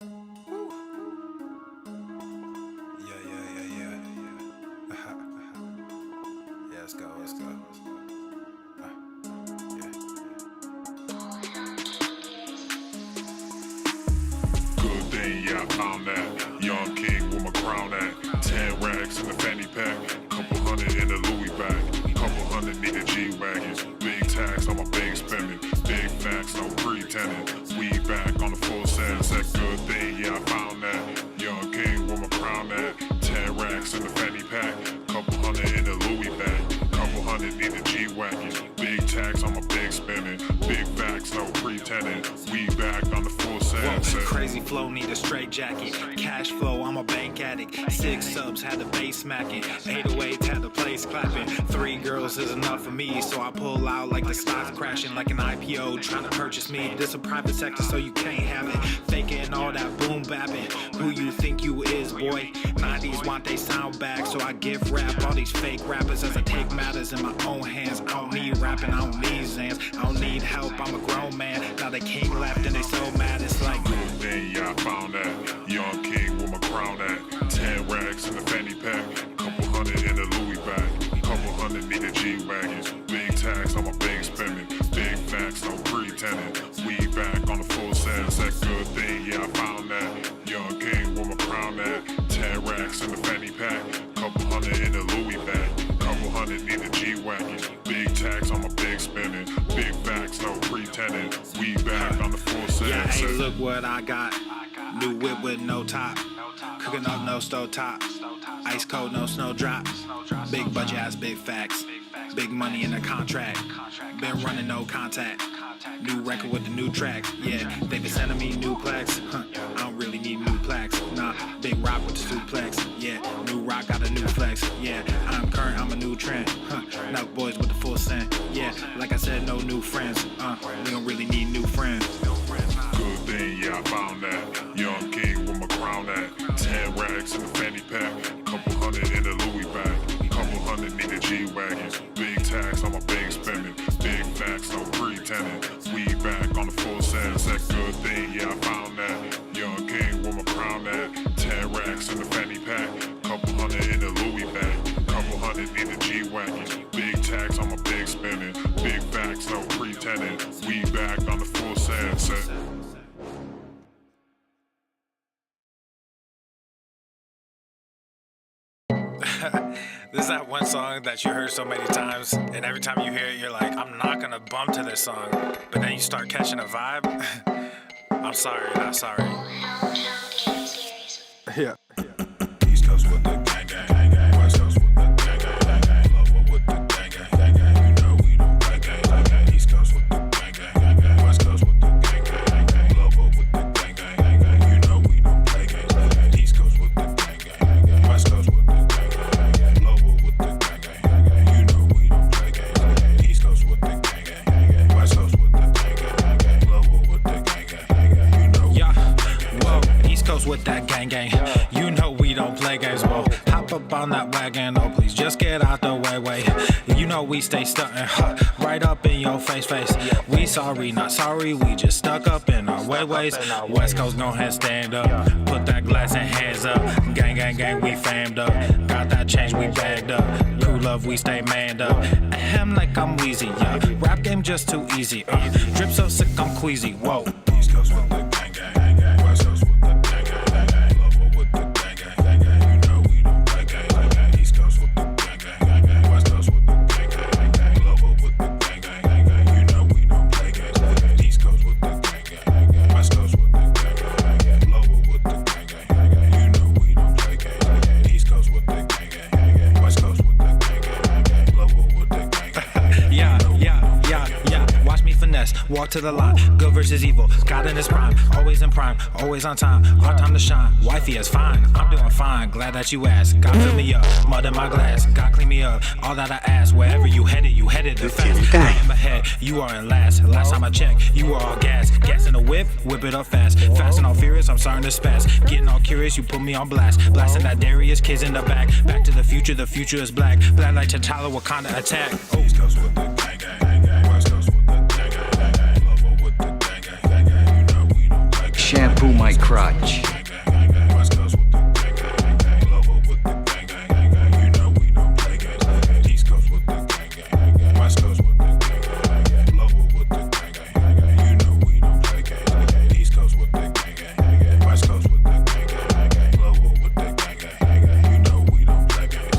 Yeah, let's go. Good thing, yeah, I found that. Young king with my crown at. 10 racks in the fanny pack. Couple hundred in the Louis bag. Couple hundred need a G-Wagons. Big tax on my big spending. Big facts, no pretending. We back on the full sense. That good thing, yeah, I found that. Young king with my crown at. 10 racks in the fanny pack. Couple hundred in the Louis bag. Couple hundred need a G-Wagons. Big tax on my big spending. Big facts, no pretending. We back on the full sense. Crazy flow, need a straight jacket. Cash flow, I'm a bank addict. 6 subs, had the bass smacking. 808, had the place clapping. 3 girls is enough for me, so I pull out like the stock's crashing. Like an IPO, trying to purchase me. This a private sector, so you can't have it. Faking all that boom bapping. Who you think you is, boy? 90s want they sound back, so I give rap all these fake rappers as I take matters in my own hands. I don't need rapping, I don't need Zans. I don't need help, I'm a grown man. Now they king left and they so mad, it's like Then yeah, I found that. Young king with my crown at. 10 racks in the fanny pack. Couple hundred in the Louis bag. Couple hundred need a G-Wagons. Big tax on my big spending. Big facts, no pretending. We back on the full sense. That good thing, yeah, I found that. Young king with my crown at. 10 racks in the fanny pack. Couple hundred in the Louis bag. Couple hundred need a G-Wagons. Big tax on my big spending. Big facts, no pretending. We back on the full sense. yeah, hey, look what I got. New whip with no top. Cooking up no stove top. Ice cold, no snowdrop. Big budget ass, big facts. Big money in the contract. Been running no contact. New record with the new tracks. Yeah, they been sending me new plaques. I don't really need new plaques. Nah, big rock with the suplex. Yeah, new rock got a new flex. Yeah, I'm current, I'm a new trend. Now boys with the full scent. Yeah, like I said, no new friends. We don't really need new friends. Good thing, yeah, I found that. Young king with my crown at. 10 racks in the fanny pack. Couple hundred in the Louis bag. Couple hundred need a G-Wagons. Big tax on my big spending. Big facts, no pretending. We back on the full sense. That good thing, yeah, I found that. Young king with my crown at. 10 racks in the fanny pack. Couple hundred in the Louis bag. Couple hundred need a G-Wagons. Big tax on my big spending. Big facts, no pretending. We back on the full sense. This is that one song that you heard so many times, and every time you hear it, you're like, I'm not gonna bump to this song. But then you start catching a vibe. I'm sorry, not sorry. Yeah. East Coast with the gang gang, West Coast with the gang gang, Love with the gang gang, you know we don't play gang. East Coast with the gang gang, West Coast with the gang gang, Love with the gang gang, you know we don't play gang. East Coast with the gang gang, West Coast with the gang gang, Love with the gang gang, you know we don't play gang. East Coast with the gang gang, West Coast with the gang gang, Love with the gang gang, you know. Yeah, whoa, East Coast with that gang gang. You know we don't play games, whoa. Hop up on that wagon, oh please just get out the way. You know we stay stuntin', right up in your face. We sorry, not sorry, we just stuck up in our ways. West Coast gon' ahead, stand up. Put that glass and hands up. Gang, we famed up. Got that change, we bagged up. Cool love, we stay manned up. Ahem like I'm wheezy, yeah. Rap game just too easy, drip so sick, I'm queasy, whoa. East Coast with the gang gang, West Coast with the gang gang, Love with the gang gang, you know we don't play gang. East Coast with the gang gang, West Coast with the gang gang, Love with the gang gang, you know we don't play gang. East Coast with the gang gang, West Coast with the gang gang, Love with the gang gang, you know we don't play gang. East Coast with the gang gang, West Coast with the gang gang, Love with the gang gang. Yeah. Watch me finesse, walk to the line. Good versus evil, God in his prime. Always in prime, always on time. Our time to shine, wifey is fine. I'm doing fine, glad that you asked. God fill me up, mud in my glass. God clean me up, all that I ask. Wherever you headed the fast. I am ahead, you are in last. Last time I checked, you were all gas. Gas in the whip it up fast. Fast and all furious, I'm starting to spaz. Getting all curious, you put me on blast. Blasting that Darius, kids in the back. Back to the future is black. Black like T'Challa, Wakanda attack. East Coast with the gang gang, West Coast with the gang gang, Love with the gang gang, you know we don't play gang. Who my crutch? West Coast with the gang gang, global with the gang gang. You know we don't play games. East Coast with the gang gang, West Coast with the gang gang, global with the gang gang. You know we don't play games. East Coast with the gang gang, West Coast with the gang gang, global with the gang gang. You know we don't play games.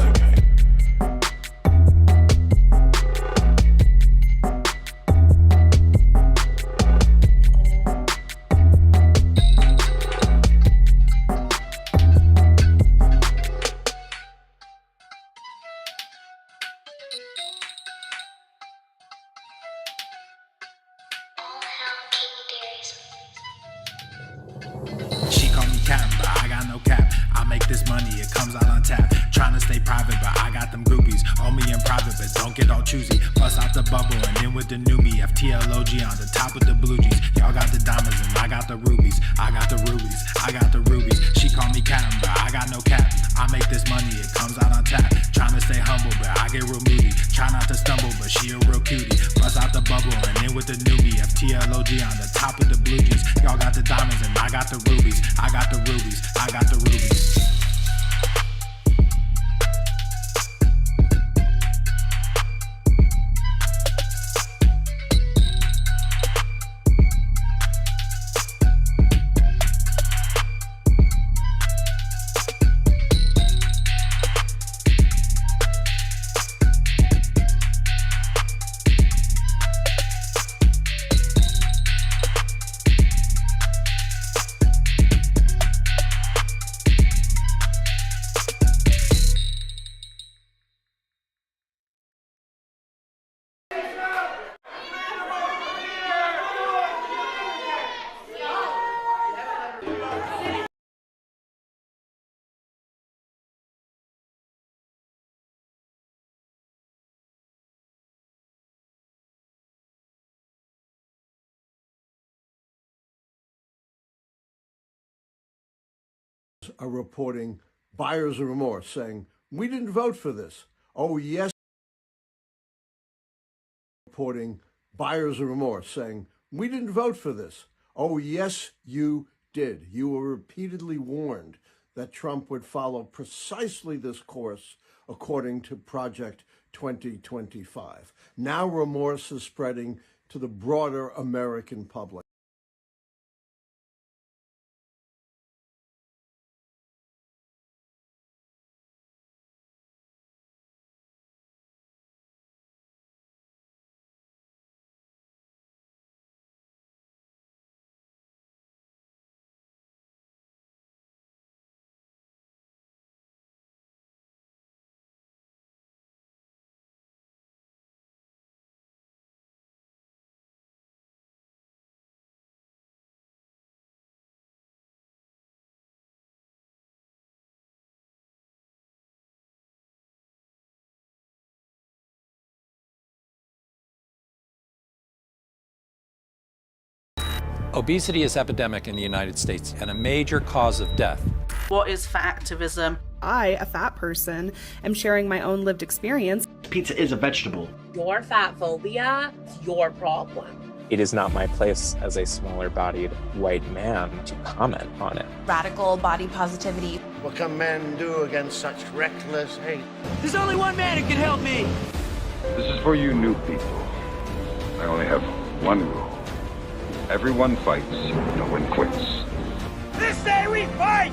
She call me Captain, but I got no cap. I make this money, it comes out on tap. Tryna stay private, but I got them groupies. Owe me in private, but don't get all choosy. Bust out the bubble and in with the new me. FTLOG on the top with the blue G's. Y'all got the diamonds and I got the rubies. I got the rubies, I got the rubies. She call me Captain, but I got no cap. I make this money, it comes out on tap. Tryna stay humble, but I get real moody. Try not to stumble, but she a real cutie. Bust out the bubble and in with the new me. FTLOG on the top with the blue G's. Y'all got the diamonds and I got the rubies. I got the rubies, I got the rubies. Are reporting buyer's remorse, saying, we didn't vote for this. Oh, yes. Reporting buyer's remorse, saying, we didn't vote for this. Oh, yes, you did. You were repeatedly warned that Trump would follow precisely this course according to Project 2025. Now remorse is spreading to the broader American public. Obesity is epidemic in the United States and a major cause of death. What is fat activism? I, a fat person, am sharing my own lived experience. Pizza is a vegetable. Your fat phobia is your problem. It is not my place as a smaller-bodied white man to comment on it. Radical body positivity. What can men do against such reckless hate? There's only one man who can help me. This is for you new people. I only have one rule. Everyone fights, no one quits. This day we fight!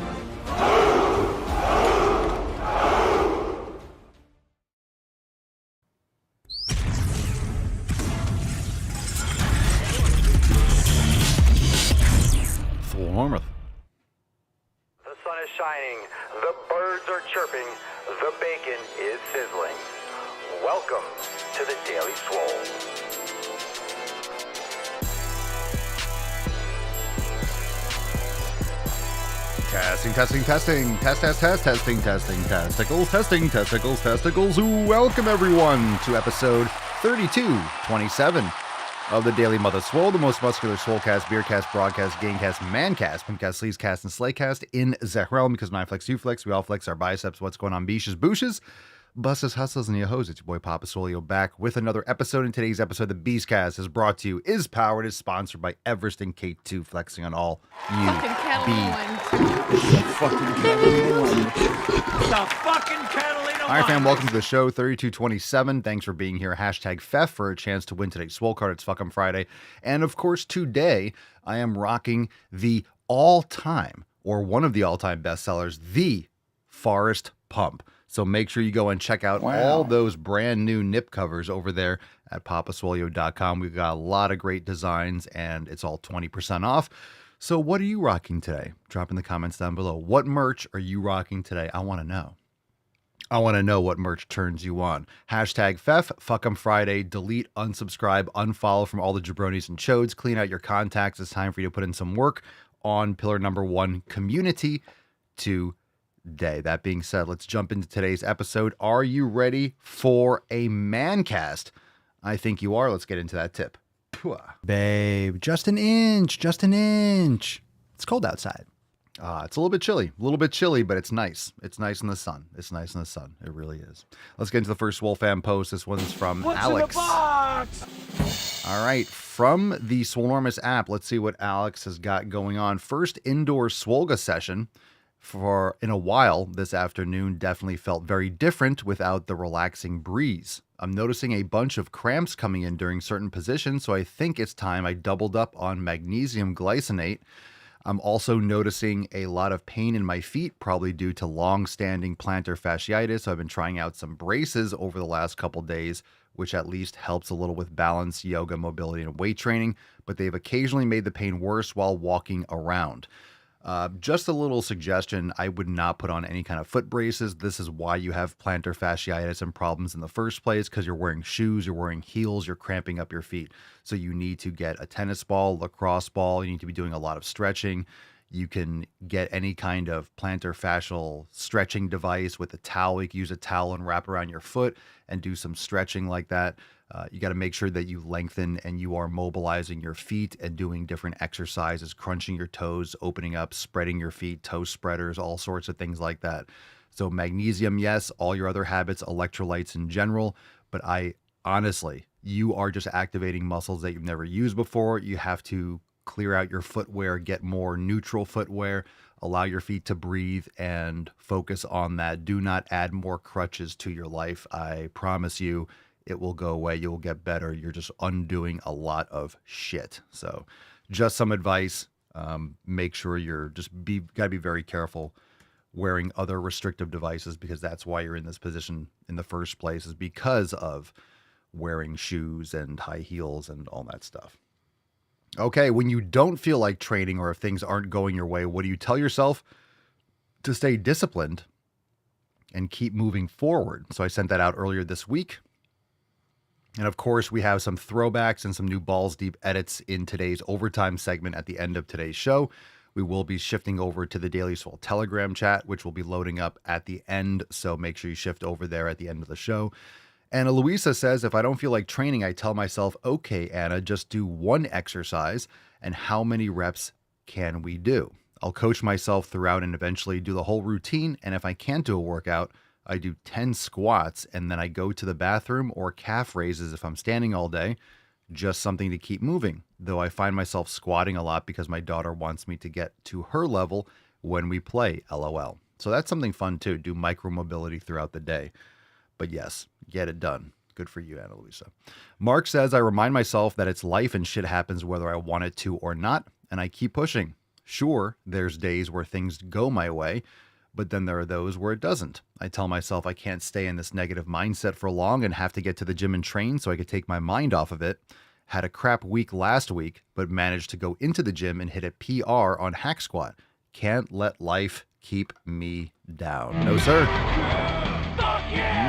Full Hormuth. The sun is shining, the birds are chirping, the bacon is sizzling. Welcome to the Daily Swole. Testing, testing, testing, testing, testicles. Welcome everyone to episode 3227 of the Daily Mother Swole, the most muscular Swolecast, Beercast, Broadcast, Gamecast, Mancast, Pimpcast, Sleazecast, and Slaycast in the realm, because when I flex, you flex, we all flex our biceps. What's going on, beaches, booshes? Busses, hustles, and yo-hos. It's your boy Papa Swole back with another episode. In today's episode, the Beastcast is brought to you, is powered, is sponsored by Everest and K2, flexing on all you Fucking Catalina All right, fam, welcome to the show, 3227. Thanks for being here. Hashtag FEF for a chance to win today's Swole card. It's Fuck 'em Friday. And of course, today, I am rocking the all-time, or one of the all-time bestsellers, The Forest Pump. So make sure you go and check out all those brand new nip covers over there at papaswolio.com. We've got a lot of great designs, and it's all 20% off. So what are you rocking today? Drop in the comments down below. What merch are you rocking today? I want to know. I want to know what merch turns you on. Hashtag FEF, Fuck 'em Friday, delete, unsubscribe, unfollow from all the jabronis and chodes, clean out your contacts. It's time for you to put in some work on pillar number 1, community today. That being said, let's jump into today's episode. Are you ready for a man cast? I think you are. Let's get into that tip. Babe, just an inch. It's cold outside. It's a little bit chilly, but it's nice. It's nice in the sun. It really is. Let's get into the first Swole fan post. This one's from Alex. In the box? All right, from the Swolenormous app, let's see what Alex has got going on. First indoor Swolga session in a while this afternoon. Definitely felt very different without the relaxing breeze. I'm noticing a bunch of cramps coming in during certain positions, so I think it's time I doubled up on magnesium glycinate. I'm also noticing a lot of pain in my feet, probably due to long-standing plantar fasciitis. So I've been trying out some braces over the last couple days, which at least helps a little with balance, yoga, mobility, and weight training. But they've occasionally made the pain worse while walking around. Just a little suggestion, I would not put on any kind of foot braces. This is why you have plantar fasciitis and problems in the first place, because you're wearing shoes, you're wearing heels, you're cramping up your feet. So you need to get a tennis ball, lacrosse ball. You need to be doing a lot of stretching. You can get any kind of plantar fascial stretching device with a towel. You can use a towel and wrap around your foot and do some stretching like that. You got to make sure that you lengthen and you are mobilizing your feet and doing different exercises, crunching your toes, opening up, spreading your feet, toe spreaders, all sorts of things like that. So magnesium, yes, all your other habits, electrolytes in general. But honestly, you are just activating muscles that you've never used before. You have to clear out your footwear, get more neutral footwear, allow your feet to breathe and focus on that. Do not add more crutches to your life. I promise you, it will go away. You'll get better. You're just undoing a lot of shit. So just some advice. Make sure gotta be very careful wearing other restrictive devices, because that's why you're in this position in the first place, is because of wearing shoes and high heels and all that stuff. Okay, when you don't feel like training or if things aren't going your way, what do you tell yourself? To stay disciplined and keep moving forward. So I sent that out earlier this week. And of course, we have some throwbacks and some new balls deep edits in today's overtime segment at the end of today's show. We will be shifting over to the Daily Swole Telegram chat, which will be loading up at the end. So make sure you shift over there at the end of the show. And Louisa says, if I don't feel like training, I tell myself, okay, Anna, just do one exercise. And how many reps can we do? I'll coach myself throughout and eventually do the whole routine. And if I can't do a workout, I do 10 squats and then I go to the bathroom, or calf raises if I'm standing all day. Just something to keep moving. Though I find myself squatting a lot because my daughter wants me to get to her level when we play, LOL. So that's something fun too. Do micro mobility throughout the day. But yes, get it done. Good for you, Ana Luisa. Mark says, I remind myself that it's life and shit happens whether I want it to or not. And I keep pushing. Sure, there's days where things go my way, but then there are those where it doesn't. I tell myself I can't stay in this negative mindset for long and have to get to the gym and train so I could take my mind off of it. Had a crap week last week, but managed to go into the gym and hit a PR on hack squat. Can't let life keep me down. No, sir.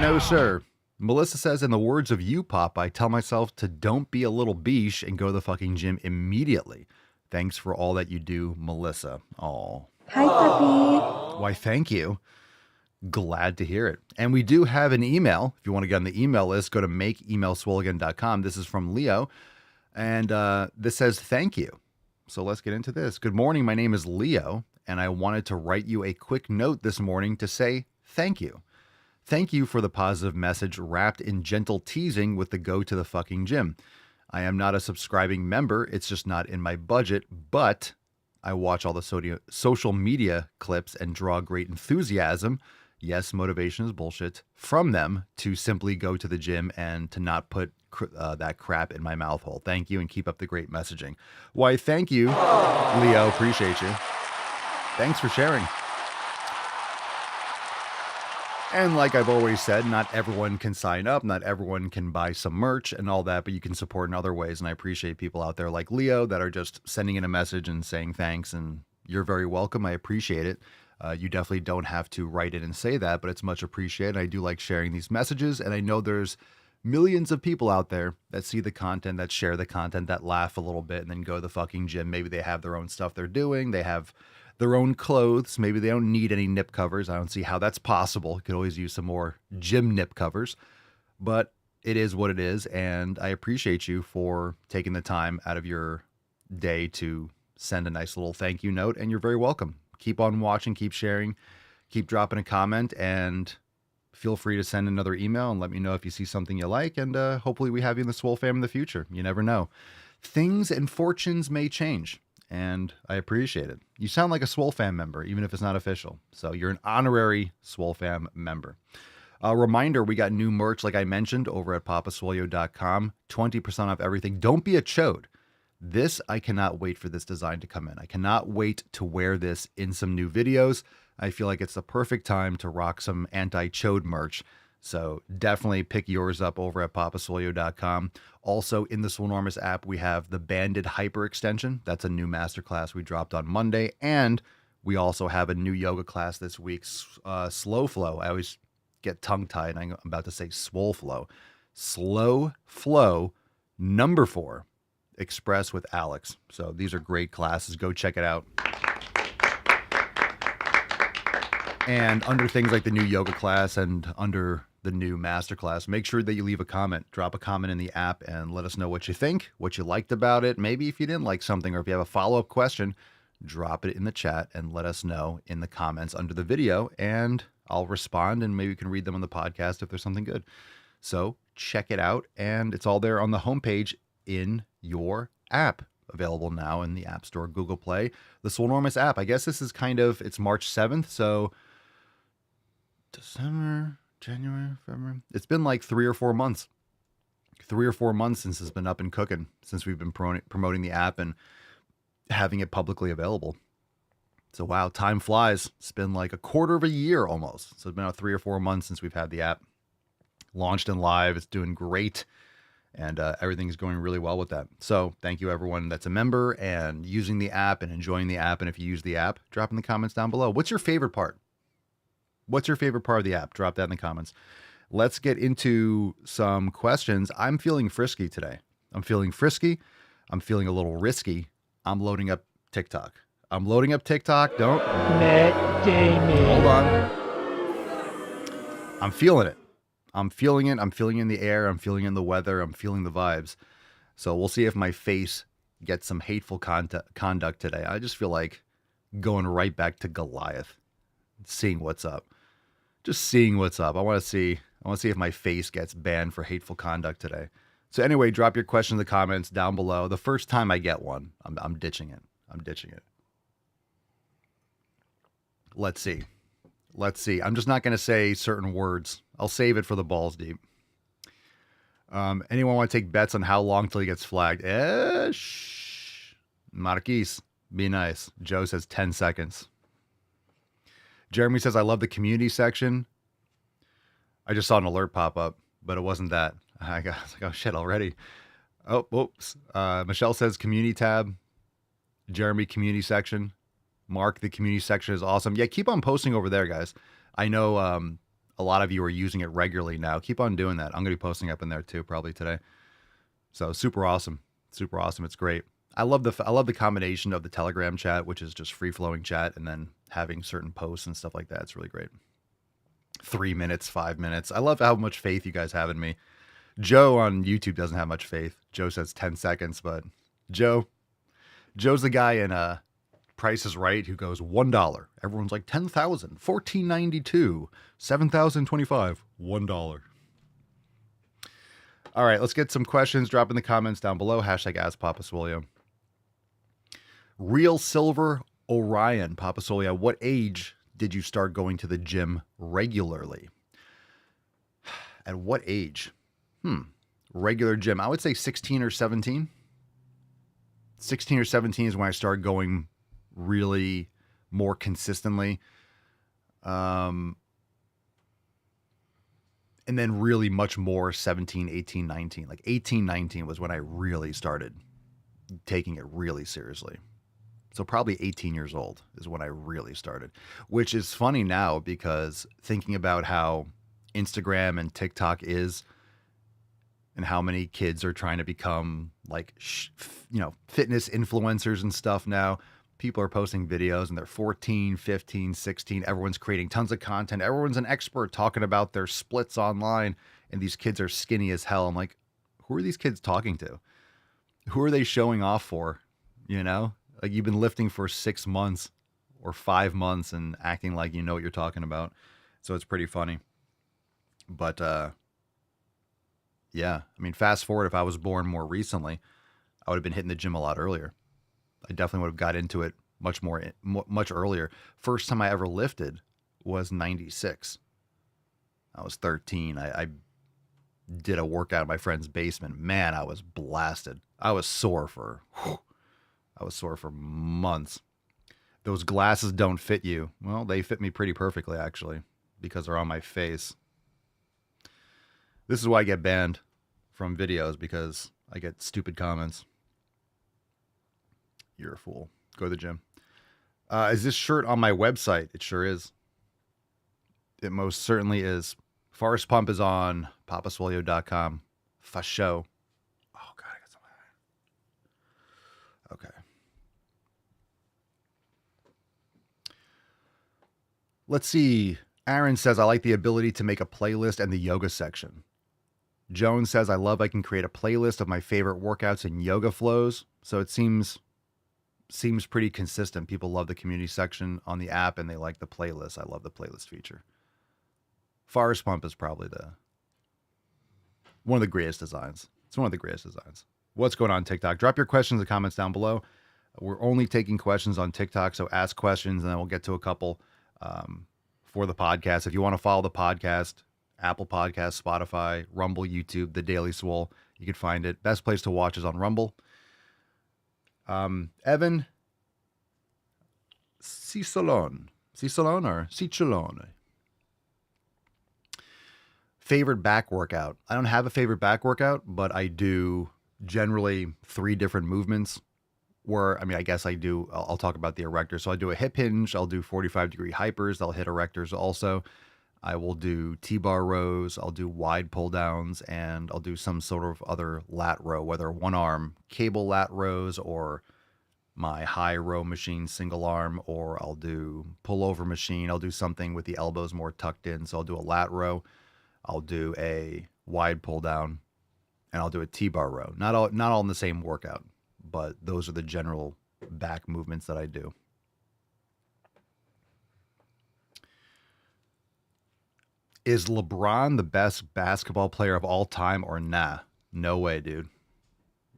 No, sir. Melissa says, in the words of you, Pop, I tell myself to don't be a little beesh and go to the fucking gym immediately. Thanks for all that you do, Melissa. Aw. Hi, puppy. Why, thank you. Glad to hear it. And we do have an email. If you want to get on the email list, go to makeemailswoleagain.com. This is from Leo. And this says, thank you. So let's get into this. Good morning. My name is Leo, and I wanted to write you a quick note this morning to say thank you. Thank you for the positive message wrapped in gentle teasing with the go to the fucking gym. I am not a subscribing member. It's just not in my budget, but I watch all the social media clips and draw great enthusiasm. Yes, motivation is bullshit from them to simply go to the gym and to not put that crap in my mouth hole. Thank you and keep up the great messaging. Why, thank you, Leo. Appreciate you. Thanks for sharing. And like I've always said, not everyone can sign up, not everyone can buy some merch and all that, but you can support in other ways. And I appreciate people out there like Leo that are just sending in a message and saying thanks, and you're very welcome. I appreciate it. You definitely don't have to write it and say that, but it's much appreciated. I do like sharing these messages, and I know there's millions of people out there that see the content, that share the content, that laugh a little bit, and then go to the fucking gym. Maybe they have their own stuff they're doing. They have their own clothes. Maybe they don't need any nip covers. I don't see how that's possible. Could always use some more gym nip covers, but it is what it is. And I appreciate you for taking the time out of your day to send a nice little thank you note. And you're very welcome. Keep on watching, keep sharing, keep dropping a comment, and feel free to send another email and let me know if you see something you like. And hopefully we have you in the Swole fam in the future. You never know. Things and fortunes may change, and I appreciate it. You sound like a Swole fam member, even if it's not official. So you're an honorary Swole fam member. A reminder, we got new merch, like I mentioned, over at papaswolio.com. 20% off everything. Don't be a chode. This, I cannot wait for this design to come in. I cannot wait to wear this in some new videos. I feel like it's the perfect time to rock some anti-chode merch. So definitely pick yours up over at papaswolio.com. Also, in the Swolenormous app, we have the Banded Hyper Extension. That's a new masterclass we dropped on Monday. And we also have a new yoga class this week, Slow Flow. I always get tongue-tied, and I'm about to say Swole Flow. Slow Flow, number 4. Express with Alex. So these are great classes. Go check it out. And under things like the new yoga class and under the new masterclass, make sure that you leave a comment. Drop a comment in the app and let us know what you think, what you liked about it. Maybe if you didn't like something, or if you have a follow-up question, drop it in the chat and let us know in the comments under the video, and I'll respond, and maybe we can read them on the podcast if there's something good. So check it out, and it's all there on the homepage in your app, available now in the App Store, Google Play, the Swolenormous app. I guess this is it's March 7th, so December, January, February. It's been like 3 or 4 months. 3 or 4 months since it's been up and cooking, since we've been promoting the app and having it publicly available. So wow, time flies. It's been like a quarter of a year almost. So it's been about 3 or 4 months since we've had the app launched and live. It's doing great. And everything's going really well with that. So thank you, everyone that's a member and using the app and enjoying the app. And if you use the app, drop in the comments down below. What's your favorite part? What's your favorite part of the app? Drop that in the comments. Let's get into some questions. I'm feeling frisky today. I'm feeling frisky. I'm feeling a little risky. I'm loading up TikTok. Don't. Matt Damon. Hold on. I'm feeling it. I'm feeling it. I'm feeling it in the air. I'm feeling it in the weather. I'm feeling the vibes. So we'll see if my face gets some hateful conduct today. I just feel like going right back to Goliath, seeing what's up. Just seeing what's up. I want to see if my face gets banned for hateful conduct today. So anyway, drop your question in the comments down below. The first time I get one, I'm ditching it. I'm ditching it. Let's see. I'm just not going to say certain words. I'll save it for the balls deep. Anyone want to take bets on how long till he gets flagged? Marquise, be nice. Joe says 10 seconds. Jeremy says, I love the community section. I just saw an alert pop up, but it wasn't that. I was like, oh shit, already. Oh, whoops. Michelle says community tab. Jeremy, community section. Mark, the community section is awesome. Yeah, keep on posting over there, guys. I know a lot of you are using it regularly now. Keep on doing that. I'm going to be posting up in there too, probably today. So super awesome. Super awesome. It's great. I love the combination of the Telegram chat, which is just free flowing chat, and then having certain posts and stuff like that. It's really great. 3 minutes, 5 minutes. I love how much faith you guys have in me. Joe on YouTube doesn't have much faith. Joe says 10 seconds, but Joe's the guy in Price is Right, who goes $1. Everyone's like 10,000, 14.92, 7,025, $1. All right, let's get some questions. Drop in the comments down below. Hashtag Ask Papa Swolio. Real Silver Orion, Papa Swolio, what age did you start going to the gym regularly? At what age? Regular gym. I would say 16 or 17. 16 or 17 is when I started going really more consistently. And then really much more 17, 18, 19. Like 18, 19 was when I really started taking it really seriously. So probably 18 years old is when I really started, which is funny now because thinking about how Instagram and TikTok is and how many kids are trying to become like, fitness influencers and stuff now. People are posting videos and they're 14, 15, 16. Everyone's creating tons of content. Everyone's an expert talking about their splits online. And these kids are skinny as hell. I'm like, who are these kids talking to? Who are they showing off for? Like you've been lifting for 6 months or 5 months and acting like you know what you're talking about. So it's pretty funny. But, yeah, I mean, fast forward, if I was born more recently, I would have been hitting the gym a lot earlier. I definitely would have got into it much earlier. First time I ever lifted was 96. I was 13. I did a workout in my friend's basement. Man, I was blasted. I was sore for months. Those glasses don't fit you. Well, they fit me pretty perfectly, actually, because they're on my face. This is why I get banned from videos, because I get stupid comments. You're a fool. Go to the gym. Is this shirt on my website? It sure is. It most certainly is. Forest Pump is on papaswolio.com. For show. Oh, God, I got some of that. Okay. Let's see. Aaron says, I like the ability to make a playlist and the yoga section. Jones says, I love I can create a playlist of my favorite workouts and yoga flows. So it seems pretty consistent. People love the community section on the app and they like the playlist. I love the playlist feature. Forest Pump is probably one of the greatest designs. It's one of the greatest designs. What's going on TikTok? Drop your questions in the comments down below. We're only taking questions on TikTok, so ask questions and then we'll get to a couple for the podcast. If you want to follow the podcast, Apple Podcasts, Spotify, Rumble, YouTube, The Daily Swole, you can find it. Best place to watch is on Rumble. Evan Cicelon or Cicciolone. Favorite back workout. I don't have a favorite back workout, but I do generally 3 different movements where, I guess I'll talk about the erector. So I do a hip hinge. I'll do 45-degree hypers. I'll hit erectors also. I will do T-bar rows. I'll do wide pull downs, and I'll do some sort of other lat row, whether one arm cable lat rows or my high row machine single arm, or I'll do pullover machine. I'll do something with the elbows more tucked in. So I'll do a lat row. I'll do a wide pull down, and I'll do a T-bar row. Not all in the same workout, but those are the general back movements that I do. Is LeBron the best basketball player of all time or nah? No way, dude.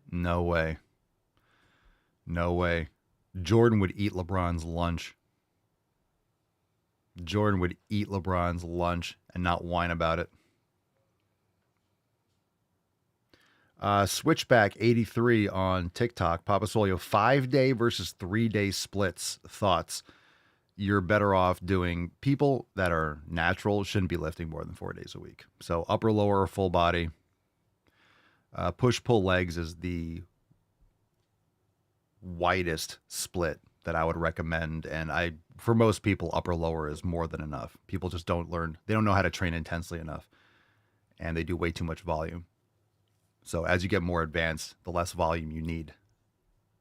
No way. No way. Jordan would eat LeBron's lunch. Jordan would eat LeBron's lunch and not whine about it. Switchback 83 on TikTok. Papa Swolio, 5-day versus 3-day splits. Thoughts? You're better off doing, people that are natural shouldn't be lifting more than 4 days a week. So upper, lower, full body. Push, pull legs is the widest split that I would recommend. And for most people, upper, lower is more than enough. People just don't learn. They don't know how to train intensely enough. And they do way too much volume. So as you get more advanced, the less volume you need.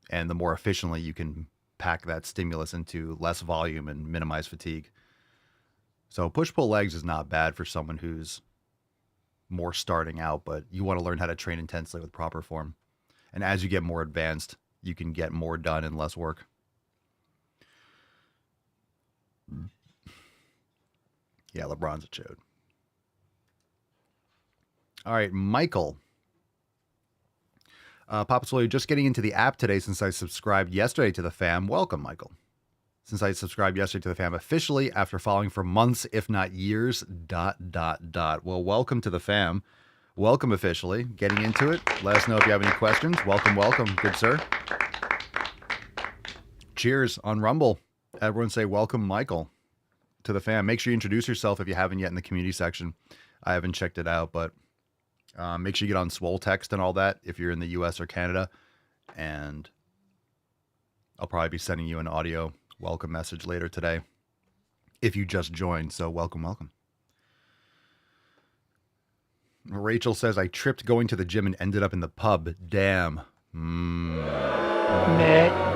And the more efficiently you can pack that stimulus into less volume and minimize fatigue. So push-pull legs is not bad for someone who's more starting out, but you want to learn how to train intensely with proper form. And as you get more advanced, you can get more done in less work. Yeah, LeBron's a chode. All right, Michael. Papa Swole, you're just getting into the app today since I subscribed yesterday to the fam. Welcome, Michael. Since I subscribed yesterday to the fam officially after following for months, if not years, ... Well, welcome to the fam. Welcome officially. Getting into it. Let us know if you have any questions. Welcome, welcome. Good sir. Cheers on Rumble. Everyone say welcome, Michael, to the fam. Make sure you introduce yourself if you haven't yet in the community section. I haven't checked it out, but make sure you get on Swole text and all that if you're in the US or Canada. And I'll probably be sending you an audio welcome message later today if you just joined. So welcome, welcome. Rachel says, I tripped going to the gym and ended up in the pub. Damn. Matt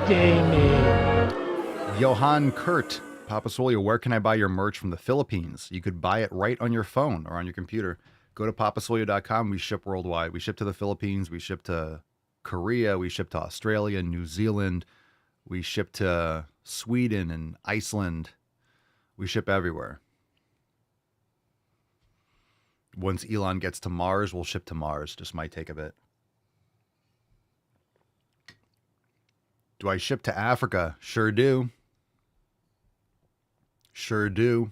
Damon. Johan Kurt. Papa Swole, where can I buy your merch from the Philippines? You could buy it right on your phone or on your computer. Go to papaswole.com. We ship worldwide. We ship to the Philippines. We ship to Korea. We ship to Australia, New Zealand. We ship to Sweden and Iceland. We ship everywhere. Once Elon gets to Mars, we'll ship to Mars. Just might take a bit. Do I ship to Africa? Sure do. Sure do.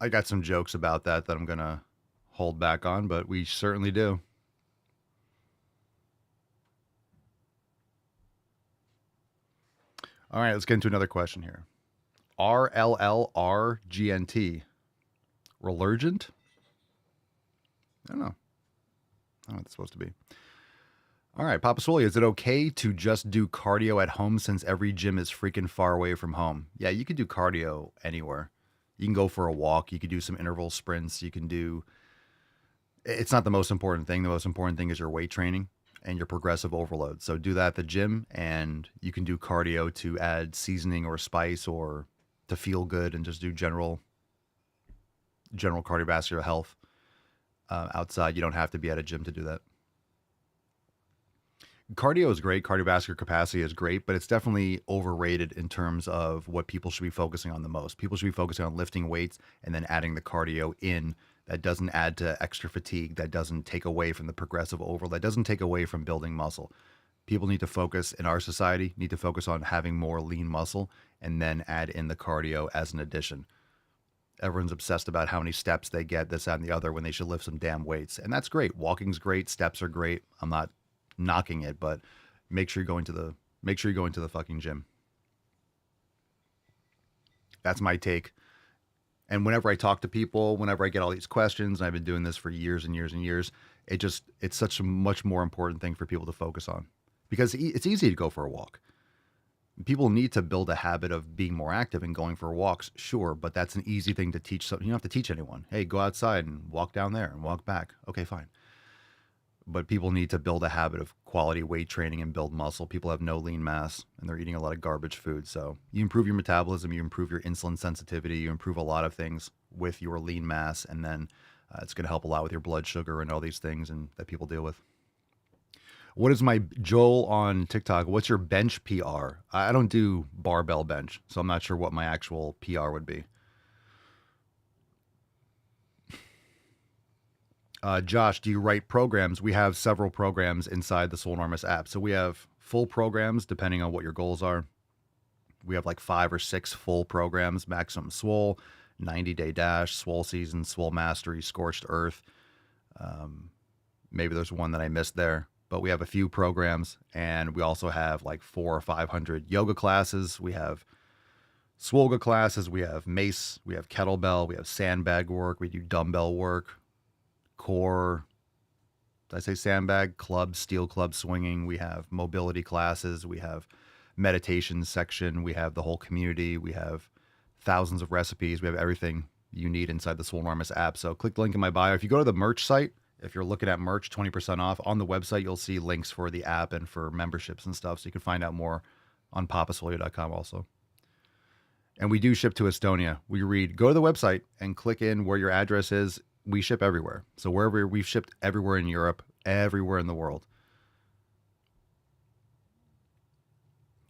I got some jokes about that I'm going to hold back on, but we certainly do. All right, let's get into another question here. RLLRGNT. Relergent? I don't know. I don't know what it's supposed to be. All right, Papa Swole, is it okay to just do cardio at home since every gym is freaking far away from home? Yeah, you could do cardio anywhere. You can go for a walk. You could do some interval sprints. You can do... It's not the most important thing. The most important thing is your weight training and your progressive overload. So do that at the gym, and you can do cardio to add seasoning or spice or to feel good and just do general cardiovascular health outside. You don't have to be at a gym to do that. Cardio is great. Cardiovascular capacity is great, but it's definitely overrated in terms of what people should be focusing on the most. People should be focusing on lifting weights and then adding the cardio in. That doesn't add to extra fatigue. That doesn't take away from the progressive overload. That doesn't take away from building muscle. People need to focus, in our society, need to focus on having more lean muscle and then add in the cardio as an addition. Everyone's obsessed about how many steps they get, this, that, and the other, when they should lift some damn weights. And that's great. Walking's great. Steps are great. I'm not knocking it, but make sure you're going to the fucking gym. That's my take. And whenever I talk to people, whenever I get all these questions, and I've been doing this for years and years and years, it's such a much more important thing for people to focus on, because it's easy to go for a walk. People need to build a habit of being more active and going for walks, sure, but that's an easy thing to teach. You don't have to teach anyone. Hey, go outside and walk down there and walk back. Okay, fine. But people need to build a habit of quality weight training and build muscle. People have no lean mass and they're eating a lot of garbage food. So you improve your metabolism, you improve your insulin sensitivity, you improve a lot of things with your lean mass. And then it's going to help a lot with your blood sugar and all these things and that people deal with. What is my Joel on TikTok? What's your bench PR? I don't do barbell bench, so I'm not sure what my actual PR would be. Josh, do you write programs? We have several programs inside the Swolenormous app. So we have full programs depending on what your goals are. We have like 5 or 6 full programs: Maximum Swole, 90-Day Dash, Swole Season, Swole Mastery, Scorched Earth. Maybe there's one that I missed there, but we have a few programs, and we also have like 400 or 500 yoga classes. We have Swolga classes. We have mace. We have kettlebell. We have sandbag work. We do dumbbell work. Core, did I say sandbag, club, steel club swinging. We have mobility classes. We have meditation section. We have the whole community. We have thousands of recipes. We have everything you need inside the Swolenormous app. So click the link in my bio. If you go to the merch site, if you're looking at merch, 20% off. On the website, you'll see links for the app and for memberships and stuff. So you can find out more on papaswole.com also. And we do ship to Estonia. Go to the website and click in where your address is. We ship everywhere. So wherever we've shipped everywhere in Europe, everywhere in the world.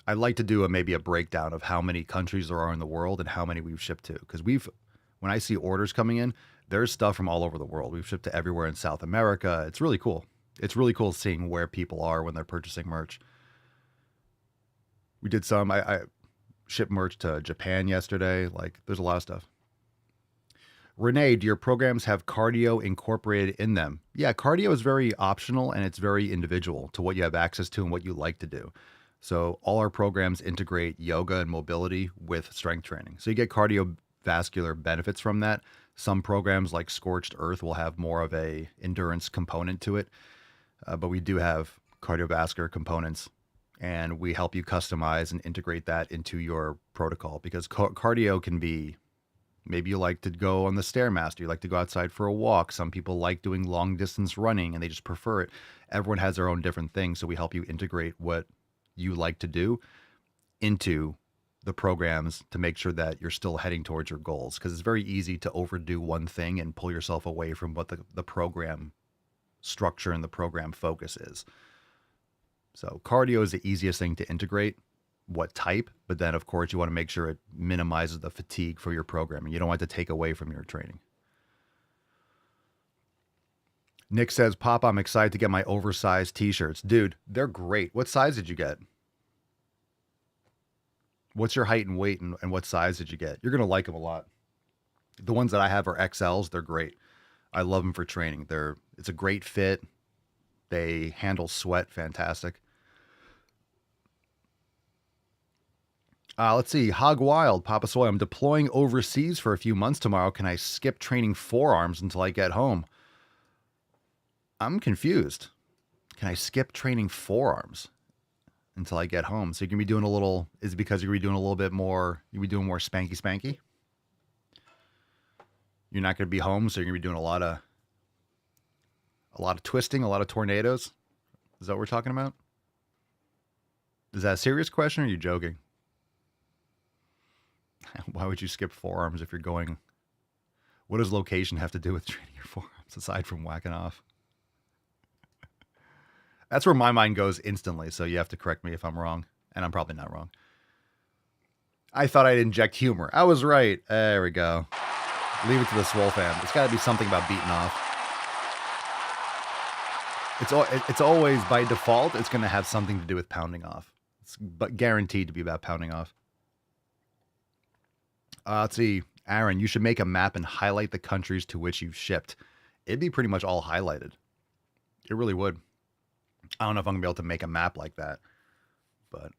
I'd like to do maybe a breakdown of how many countries there are in the world and how many we've shipped to. Because when I see orders coming in, there's stuff from all over the world. We've shipped to everywhere in South America. It's really cool. It's really cool seeing where people are when they're purchasing merch. We did some. I shipped merch to Japan yesterday. Like, there's a lot of stuff. Renee, do your programs have cardio incorporated in them? Yeah, cardio is very optional and it's very individual to what you have access to and what you like to do. So all our programs integrate yoga and mobility with strength training. So you get cardiovascular benefits from that. Some programs like Scorched Earth will have more of a endurance component to it. But we do have cardiovascular components, and we help you customize and integrate that into your protocol, because cardio can be, maybe you like to go on the Stairmaster, you like to go outside for a walk. Some people like doing long distance running and they just prefer it. Everyone has their own different things, so we help you integrate what you like to do into the programs to make sure that you're still heading towards your goals, because it's very easy to overdo one thing and pull yourself away from what the program structure and the program focus is. So cardio is the easiest thing to integrate, what type, but then of course you want to make sure it minimizes the fatigue for your programming. You don't want to take away from your training. Nick says, Pop, I'm excited to get my oversized t-shirts. Dude, they're great. What size did you get? What's your height and weight, and what size did you get? You're going to like them a lot. The ones that I have are XLs. They're great. I love them for training. It's a great fit. They handle sweat fantastic. Let's see. Hog Wild, Papa Soy. I'm deploying overseas for a few months tomorrow. Can I skip training forearms until I get home? I'm confused. Can I skip training forearms until I get home? So you're going to be doing a little, is it because you're going to be doing a little bit more, you'll be doing more spanky? You're not going to be home, so you're going to be doing a lot of twisting, a lot of tornadoes. Is that what we're talking about? Is that a serious question, or are you joking? Why would you skip forearms if you're going? What does location have to do with training your forearms aside from whacking off? That's where my mind goes instantly, so you have to correct me if I'm wrong, and I'm probably not wrong. I thought I'd inject humor. I was right. There we go. Leave it to the Swole fam. It's got to be something about beating off. It's always, by default, it's going to have something to do with pounding off. It's but guaranteed to be about pounding off. Let's see. Aaron, you should make a map and highlight the countries to which you've shipped. It'd be pretty much all highlighted. It really would. I don't know if I'm going to be able to make a map like that. But,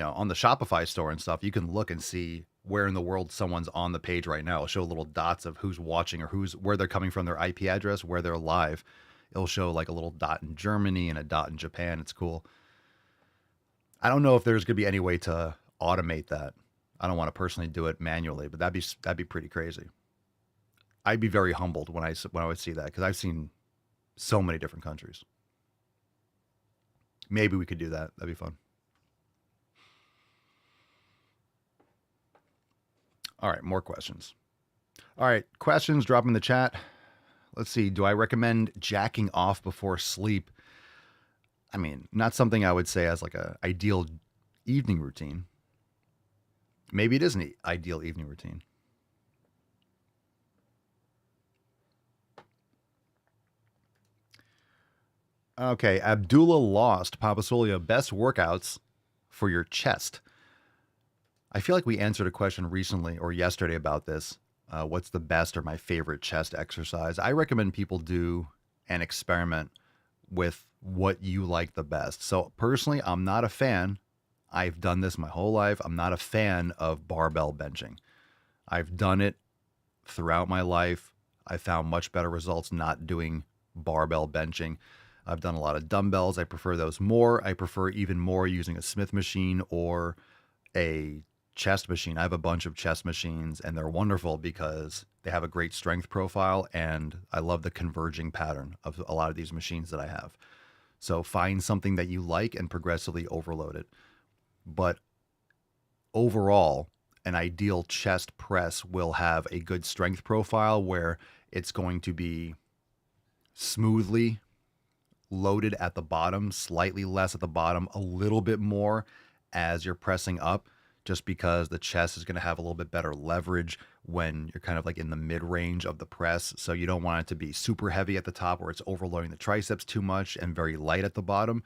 on the Shopify store and stuff, you can look and see where in the world someone's on the page right now. It'll show little dots of who's watching or where they're coming from, their IP address, where they're live. It'll show like a little dot in Germany and a dot in Japan. It's cool. I don't know if there's going to be any way to automate that. I don't want to personally do it manually, but that'd be pretty crazy. I'd be very humbled when I would see that, because I've seen so many different countries. Maybe we could do that. That'd be fun. All right, more questions. All right, questions, drop in the chat. Let's see. Do I recommend jacking off before sleep? I mean, not something I would say as like a ideal evening routine. Maybe it is an ideal evening routine. Okay, Abdullah Lost, Papa Solia, best workouts for your chest. I feel like we answered a question recently or yesterday about this. What's the best or my favorite chest exercise? I recommend people do an experiment with what you like the best. So personally, I'm not a fan. I've done this my whole life. I'm not a fan of barbell benching. I've done it throughout my life. I found much better results not doing barbell benching. I've done a lot of dumbbells. I prefer those more. I prefer even more using a Smith machine or a chest machine. I have a bunch of chest machines, and they're wonderful because they have a great strength profile, and I love the converging pattern of a lot of these machines that I have. So find something that you like and progressively overload it. But overall, an ideal chest press will have a good strength profile where it's going to be smoothly loaded at the bottom, slightly less at the bottom, a little bit more as you're pressing up, just because the chest is going to have a little bit better leverage when you're kind of like in the mid-range of the press. So you don't want it to be super heavy at the top where it's overloading the triceps too much and very light at the bottom,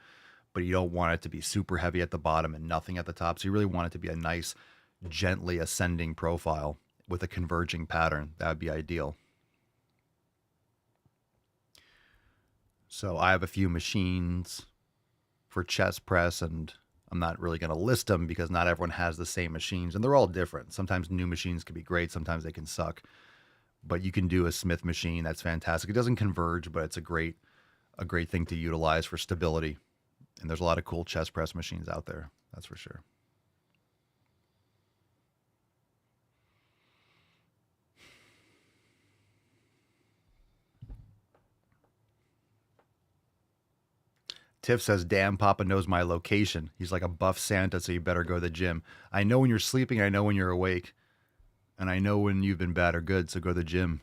but you don't want it to be super heavy at the bottom and nothing at the top. So you really want it to be a nice, gently ascending profile with a converging pattern. That would be ideal. So I have a few machines for chest press, and I'm not really going to list them because not everyone has the same machines, and they're all different. Sometimes new machines can be great, sometimes they can suck. But you can do a Smith machine that's fantastic. It doesn't converge, but it's a great thing to utilize for stability. And there's a lot of cool chest press machines out there, that's for sure. Tiff says, damn, Papa knows my location. He's like a buff Santa, so you better go to the gym. I know when you're sleeping, I know when you're awake. And I know when you've been bad or good, so go to the gym.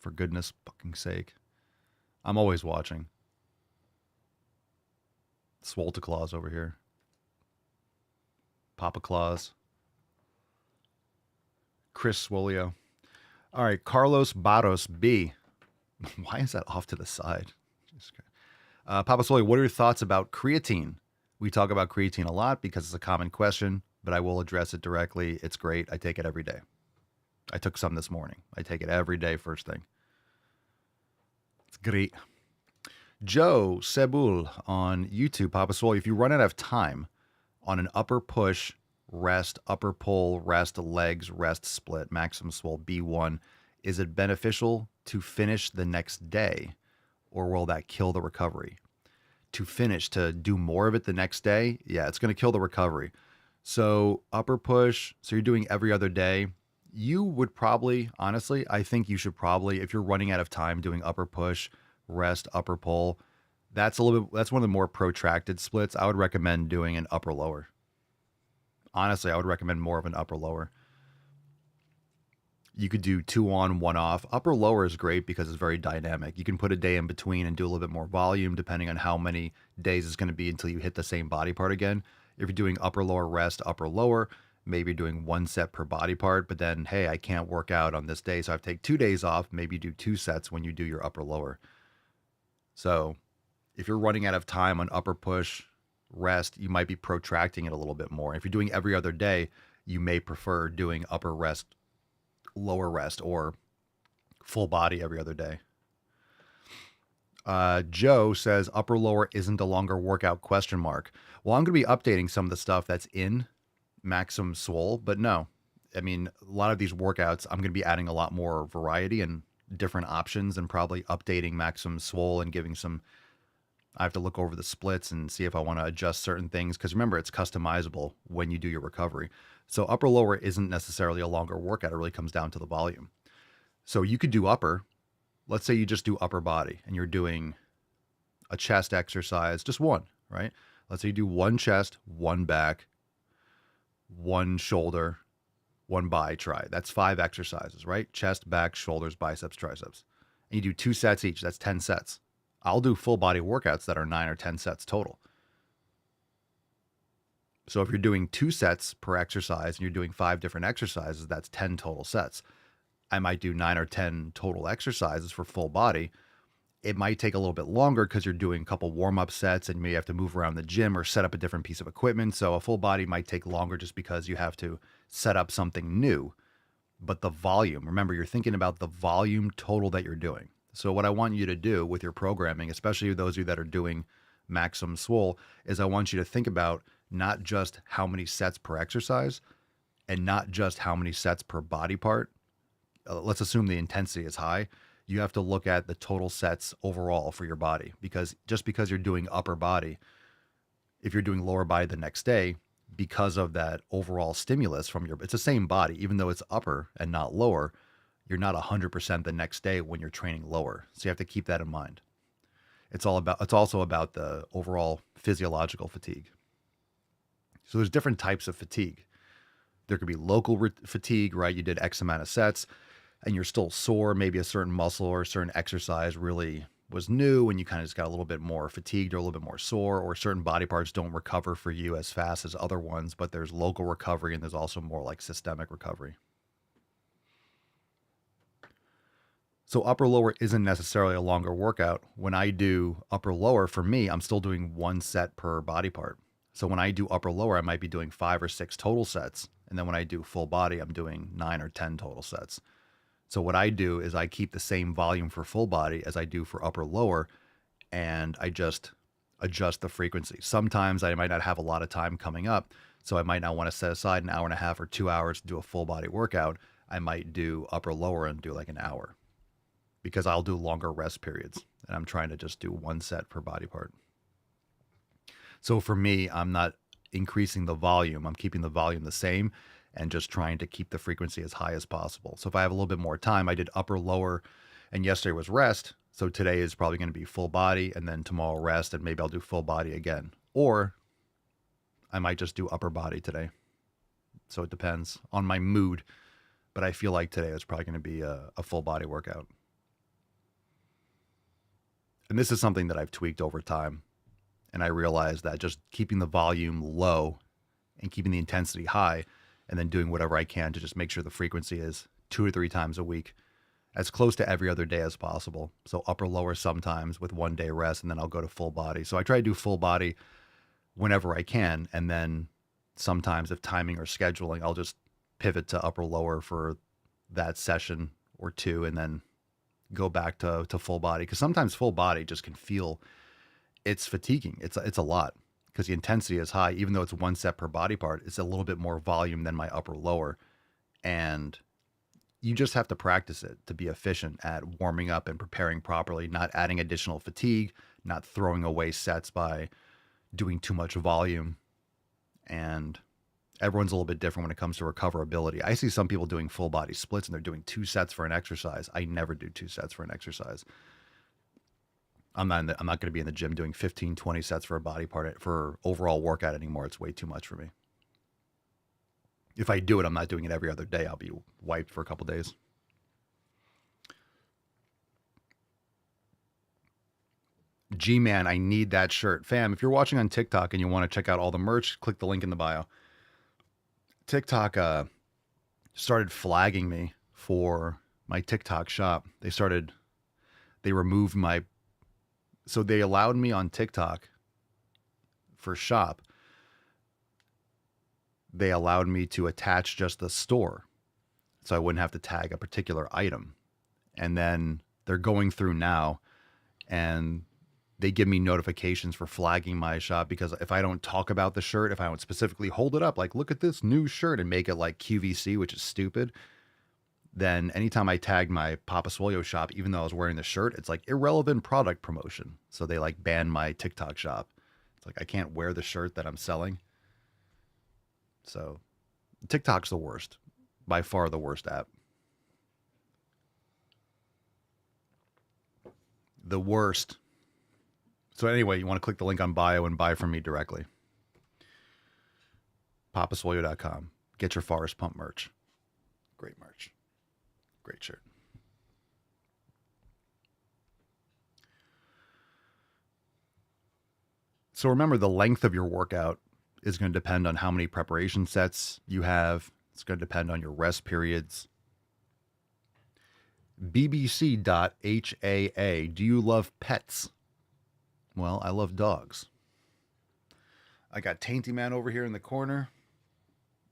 For goodness fucking sake. I'm always watching. Swole Claus over here. Papa Claus. Chris Swolio. All right, Carlos Barros B. Why is that off to the side? Papa Swolio, what are your thoughts about creatine? We talk about creatine a lot because it's a common question, but I will address it directly. It's great. I take it every day. I took some this morning. I take it every day first thing. It's great. Joe Sebul on YouTube. Papa Swolio, if you run out of time on an upper push, rest, upper pull, rest, legs, rest split, maximum swole B1, is it beneficial to finish the next day, or will that kill the recovery? To finish, to do more of it the next day, yeah, it's going to kill the recovery. So upper push, so you're doing every other day, you would probably, honestly, I think you should probably, if you're running out of time doing upper push, rest, upper pull, that's one of the more protracted splits. I would recommend doing an upper lower. Honestly, I would recommend more of an upper lower. You could do 2 on, 1 off. Upper lower is great because it's very dynamic. You can put a day in between and do a little bit more volume depending on how many days it's going to be until you hit the same body part again. If you're doing upper lower rest, upper lower, maybe you're doing 1 set per body part, but then, hey, I can't work out on this day, so I have to take 2 days off. Maybe you do 2 sets when you do your upper lower. So if you're running out of time on upper push, rest, you might be protracting it a little bit more. If you're doing every other day, you may prefer doing upper rest, lower rest, or full body every other day. Joe says upper lower isn't a longer workout question mark. Well, I'm going to be updating some of the stuff that's in Maximum Swole, but no, I mean, a lot of these workouts, I'm going to be adding a lot more variety and different options and probably updating Maximum Swole and giving some, I have to look over the splits and see if I want to adjust certain things. Cause remember, it's customizable when you do your recovery. So upper lower isn't necessarily a longer workout. It really comes down to the volume. So you could do upper. Let's say you just do upper body and you're doing a chest exercise, just one, right? Let's say you do 1 chest, 1 back, 1 shoulder, 1 bi, tri. That's 5 exercises, right? Chest, back, shoulders, biceps, triceps. And you do 2 sets each. That's 10 sets. I'll do full body workouts that are 9 or 10 sets total. So if you're doing 2 sets per exercise and you're doing 5 different exercises, that's 10 total sets. I might do 9 or 10 total exercises for full body. It might take a little bit longer because you're doing a couple warm-up sets and you may have to move around the gym or set up a different piece of equipment. So a full body might take longer just because you have to set up something new. But the volume, remember, you're thinking about the volume total that you're doing. So what I want you to do with your programming, especially those of you that are doing Maximum Swole, is I want you to think about not just how many sets per exercise and not just how many sets per body part. Let's assume the intensity is high. You have to look at the total sets overall for your body, because just because you're doing upper body, if you're doing lower body the next day, because of that overall stimulus from it's the same body, even though it's upper and not lower, you're not 100% the next day when you're training lower. So you have to keep that in mind. It's also about the overall physiological fatigue. So there's different types of fatigue. There could be local fatigue, right? You did X amount of sets and you're still sore. Maybe a certain muscle or a certain exercise really was new and you kind of just got a little bit more fatigued or a little bit more sore, or certain body parts don't recover for you as fast as other ones, but there's local recovery and there's also more like systemic recovery. So upper lower isn't necessarily a longer workout. When I do upper lower, for me, I'm still doing 1 set per body part. So when I do upper lower, I might be doing 5 or 6 total sets. And then when I do full body, I'm doing 9 or 10 total sets. So what I do is I keep the same volume for full body as I do for upper lower, and I just adjust the frequency. Sometimes I might not have a lot of time coming up, so I might not want to set aside an hour and a half or 2 hours to do a full body workout. I might do upper lower and do like an hour, because I'll do longer rest periods, and I'm trying to just do 1 set per body part. So for me, I'm not increasing the volume. I'm keeping the volume the same and just trying to keep the frequency as high as possible. So if I have a little bit more time, I did upper, lower, and yesterday was rest. So today is probably going to be full body, and then tomorrow rest, and maybe I'll do full body again. Or I might just do upper body today. So it depends on my mood. But I feel like today is probably going to be a full body workout. And this is something that I've tweaked over time. And I realized that just keeping the volume low and keeping the intensity high, and then doing whatever I can to just make sure the frequency is 2 or 3 times a week, as close to every other day as possible. So upper lower sometimes with 1 day rest, and then I'll go to full body. So I try to do full body whenever I can. And then sometimes if timing or scheduling, I'll just pivot to upper lower for that session or 2, and then go back to full body. Because sometimes full body just can feel, it's fatiguing. It's a lot, because the intensity is high. Even though it's 1 set per body part, it's a little bit more volume than my upper lower. And you just have to practice it to be efficient at warming up and preparing properly, not adding additional fatigue, not throwing away sets by doing too much volume. And everyone's a little bit different when it comes to recoverability. I see some people doing full body splits and they're doing 2 sets for an exercise. I never do 2 sets for an exercise. I'm not going to be in the gym doing 15, 20 sets for a body part for overall workout anymore. It's way too much for me. If I do it, I'm not doing it every other day. I'll be wiped for a couple days. G-Man, I need that shirt. Fam, if you're watching on TikTok and you want to check out all the merch, click the link in the bio. TikTok started flagging me for my TikTok shop. They removed my, so they allowed me on TikTok for shop. They allowed me to attach just the store, so I wouldn't have to tag a particular item. And then they're going through now, and they give me notifications for flagging my shop, because if I don't talk about the shirt, if I don't specifically hold it up, like, look at this new shirt, and make it like QVC, which is stupid, then anytime I tag my Papa Swole shop, even though I was wearing the shirt, it's like irrelevant product promotion. So they like ban my TikTok shop. It's like I can't wear the shirt that I'm selling. So TikTok's the worst, by far the worst app. The worst. So anyway, you want to click the link on bio and buy from me directly. papaswole.com. Get your Forest Pump merch. Great merch. Great shirt. So remember, the length of your workout is going to depend on how many preparation sets you have. It's going to depend on your rest periods. BBC.HAA. Do you love pets? Well, I love dogs. I got Tainty Man over here in the corner.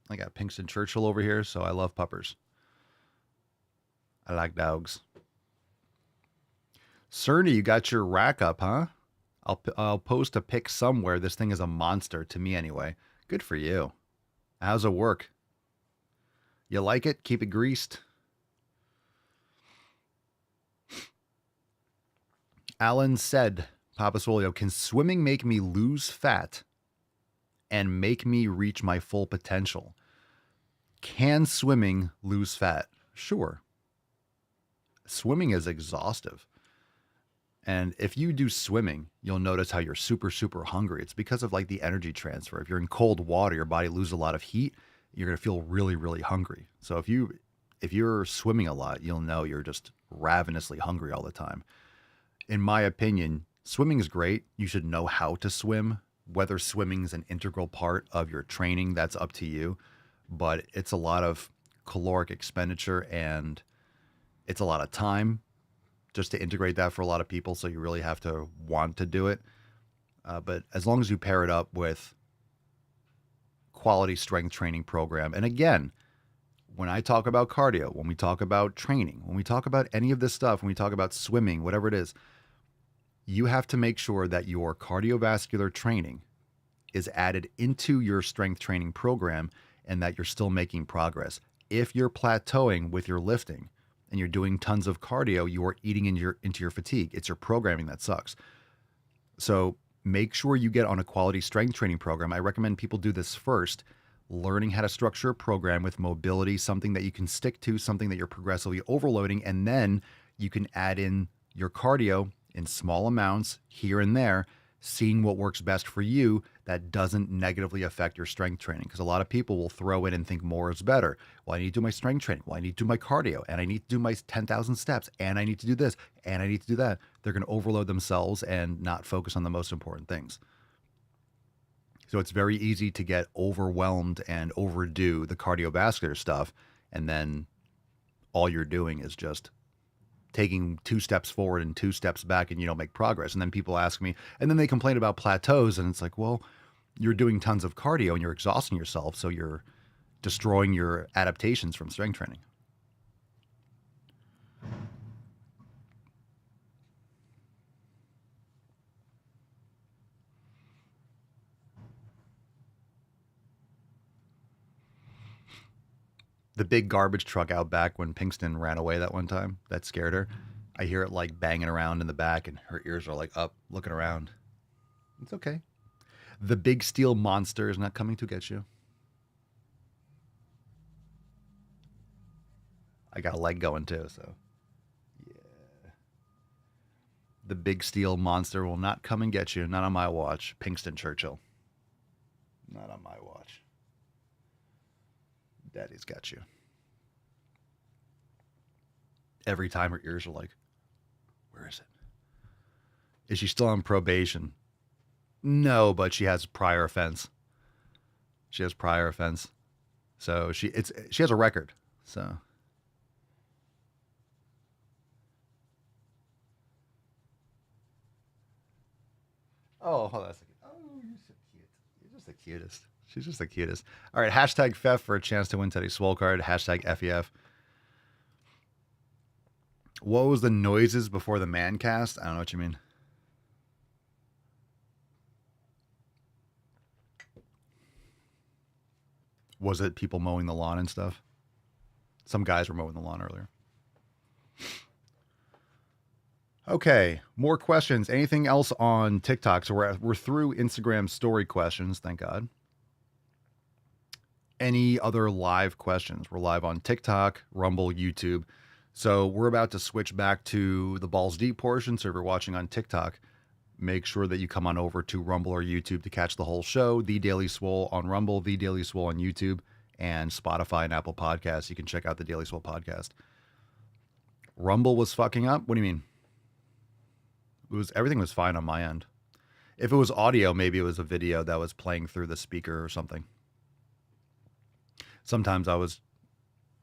I got Pinkston Churchill over here, so I love puppers. I like dogs. Cerny, you got your rack up, huh? I'll post a pic somewhere. This thing is a monster, to me anyway. Good for you. How's it work? You like it? Keep it greased? Alan said, Papa Swolio, can swimming make me lose fat and make me reach my full potential? Can swimming lose fat? Sure. Swimming is exhaustive. And if you do swimming, you'll notice how you're super, super hungry. It's because of like the energy transfer. If you're in cold water, your body loses a lot of heat. You're going to feel really, really hungry. So if you're swimming a lot, you'll know you're just ravenously hungry all the time. in my opinion, swimming is great. You should know how to swim. Whether swimming is an integral part of your training, that's up to you. But it's a lot of caloric expenditure and it's a lot of time just to integrate that for a lot of people. So you really have to want to do it. But as long as you pair it up with quality strength training program, and again, when I talk about cardio, when we talk about training, when we talk about any of this stuff, when we talk about swimming, whatever it is, you have to make sure that your cardiovascular training is added into your strength training program and that you're still making progress. If you're plateauing with your lifting and you're doing tons of cardio, you are eating into your fatigue. It's your programming that sucks. So make sure you get on a quality strength training program. I recommend people do this first, learning how to structure a program with mobility, something that you can stick to, something that you're progressively overloading, and then you can add in your cardio in small amounts here and there, seeing what works best for you that doesn't negatively affect your strength training. Because a lot of people will throw in and think more is better. Well, I need to do my strength training. Well, I need to do my cardio, and I need to do my 10,000 steps, and I need to do this, and I need to do that. They're going to overload themselves and not focus on the most important things. So it's very easy to get overwhelmed and overdo the cardiovascular stuff, and then all you're doing is just taking 2 steps forward and 2 steps back, and you don't make progress. And then people ask me, and then they complain about plateaus, and it's like, well, you're doing tons of cardio and you're exhausting yourself, so you're destroying your adaptations from strength training. The big garbage truck out back when Pinkston ran away that one time, that scared her. I hear it like banging around in the back and her ears are like up, looking around. It's okay. The big steel monster is not coming to get you. I got a leg going too, so yeah. The big steel monster will not come and get you. Not on my watch. Pinkston Churchill. Not on my watch. Daddy's got you. Every time her ears are like, where is it? Is she still on probation? No, but she has prior offense. She has prior offense. So she has a record. So oh, hold on a second. Oh, you're so cute. You're just the cutest. She's just the cutest. All right, hashtag FEF for a chance to win today's Swole card. Hashtag FEF. What was the noises before the man cast? I don't know what you mean. Was it people mowing the lawn and stuff? Some guys were mowing the lawn earlier. Okay, more questions. Anything else on TikTok? So we're through Instagram story questions, thank God. Any other live questions? We're live on TikTok, Rumble, YouTube. So we're about to switch back to the Balls Deep portion. So if you're watching on TikTok, make sure that you come on over to Rumble or YouTube to catch the whole show. The Daily Swole on Rumble, The Daily Swole on YouTube, and Spotify and Apple Podcasts. You can check out the Daily Swole podcast. Rumble was fucking up? What do you mean? Everything was fine on my end. If it was audio, maybe it was a video that was playing through the speaker or something. Sometimes I was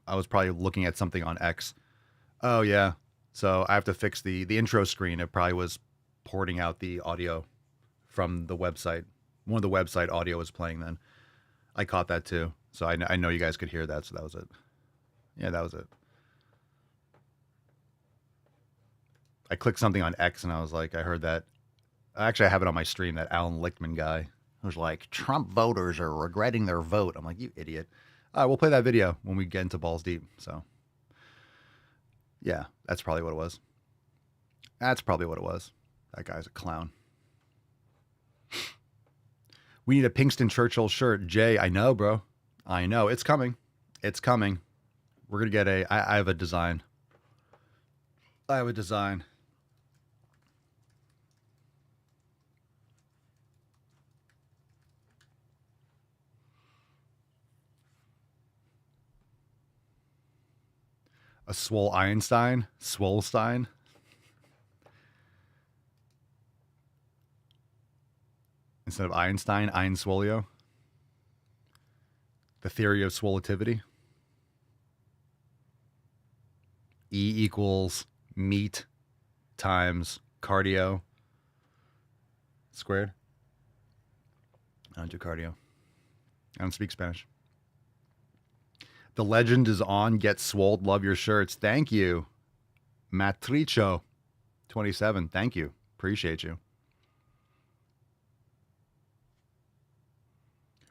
probably looking at something on X. Oh yeah. So I have to fix the intro screen. It probably was porting out the audio from the website. One of the website audio was playing then. I caught that too. So I know you guys could hear that. So that was it. Yeah, that was it. I clicked something on X and I was like, I heard that. Actually, I have it on my stream, that Alan Lichtman guy who's like, Trump voters are regretting their vote. I'm like, you idiot. All right, we'll play that video when we get into Balls Deep. So, yeah, that's probably what it was. That's probably what it was. That guy's a clown. We need a Pinkston Churchill shirt. Jay, I know, bro. I know. It's coming. It's coming. We're going to get I have a design. I have a design. A Swole Einstein? Swolestein? Instead of Einstein, Swolio. The theory of swolativity. E equals meat times cardio squared. I don't do cardio. I don't speak Spanish. The legend is on. Get Swole. Love your shirts. Thank you. Matricho 27. Thank you. Appreciate you.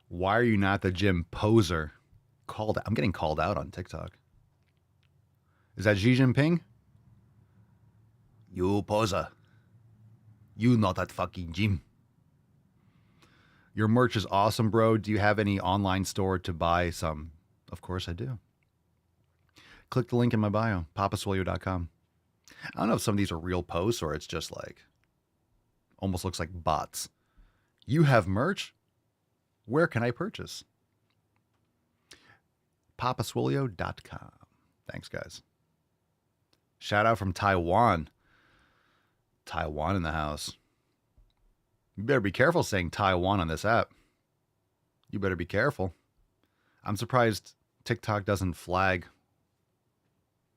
Why are you not the gym poser? I'm getting called out on TikTok. Is that Xi Jinping? You poser. You not at fucking gym. Your merch is awesome, bro. Do you have any online store to buy some? Of course I do. Click the link in my bio, papaswolio.com. I don't know if some of these are real posts or it's just like, almost looks like bots. You have merch? Where can I purchase? papaswolio.com. Thanks, guys. Shout out from Taiwan. Taiwan in the house. You better be careful saying Taiwan on this app. You better be careful. I'm surprised TikTok doesn't flag.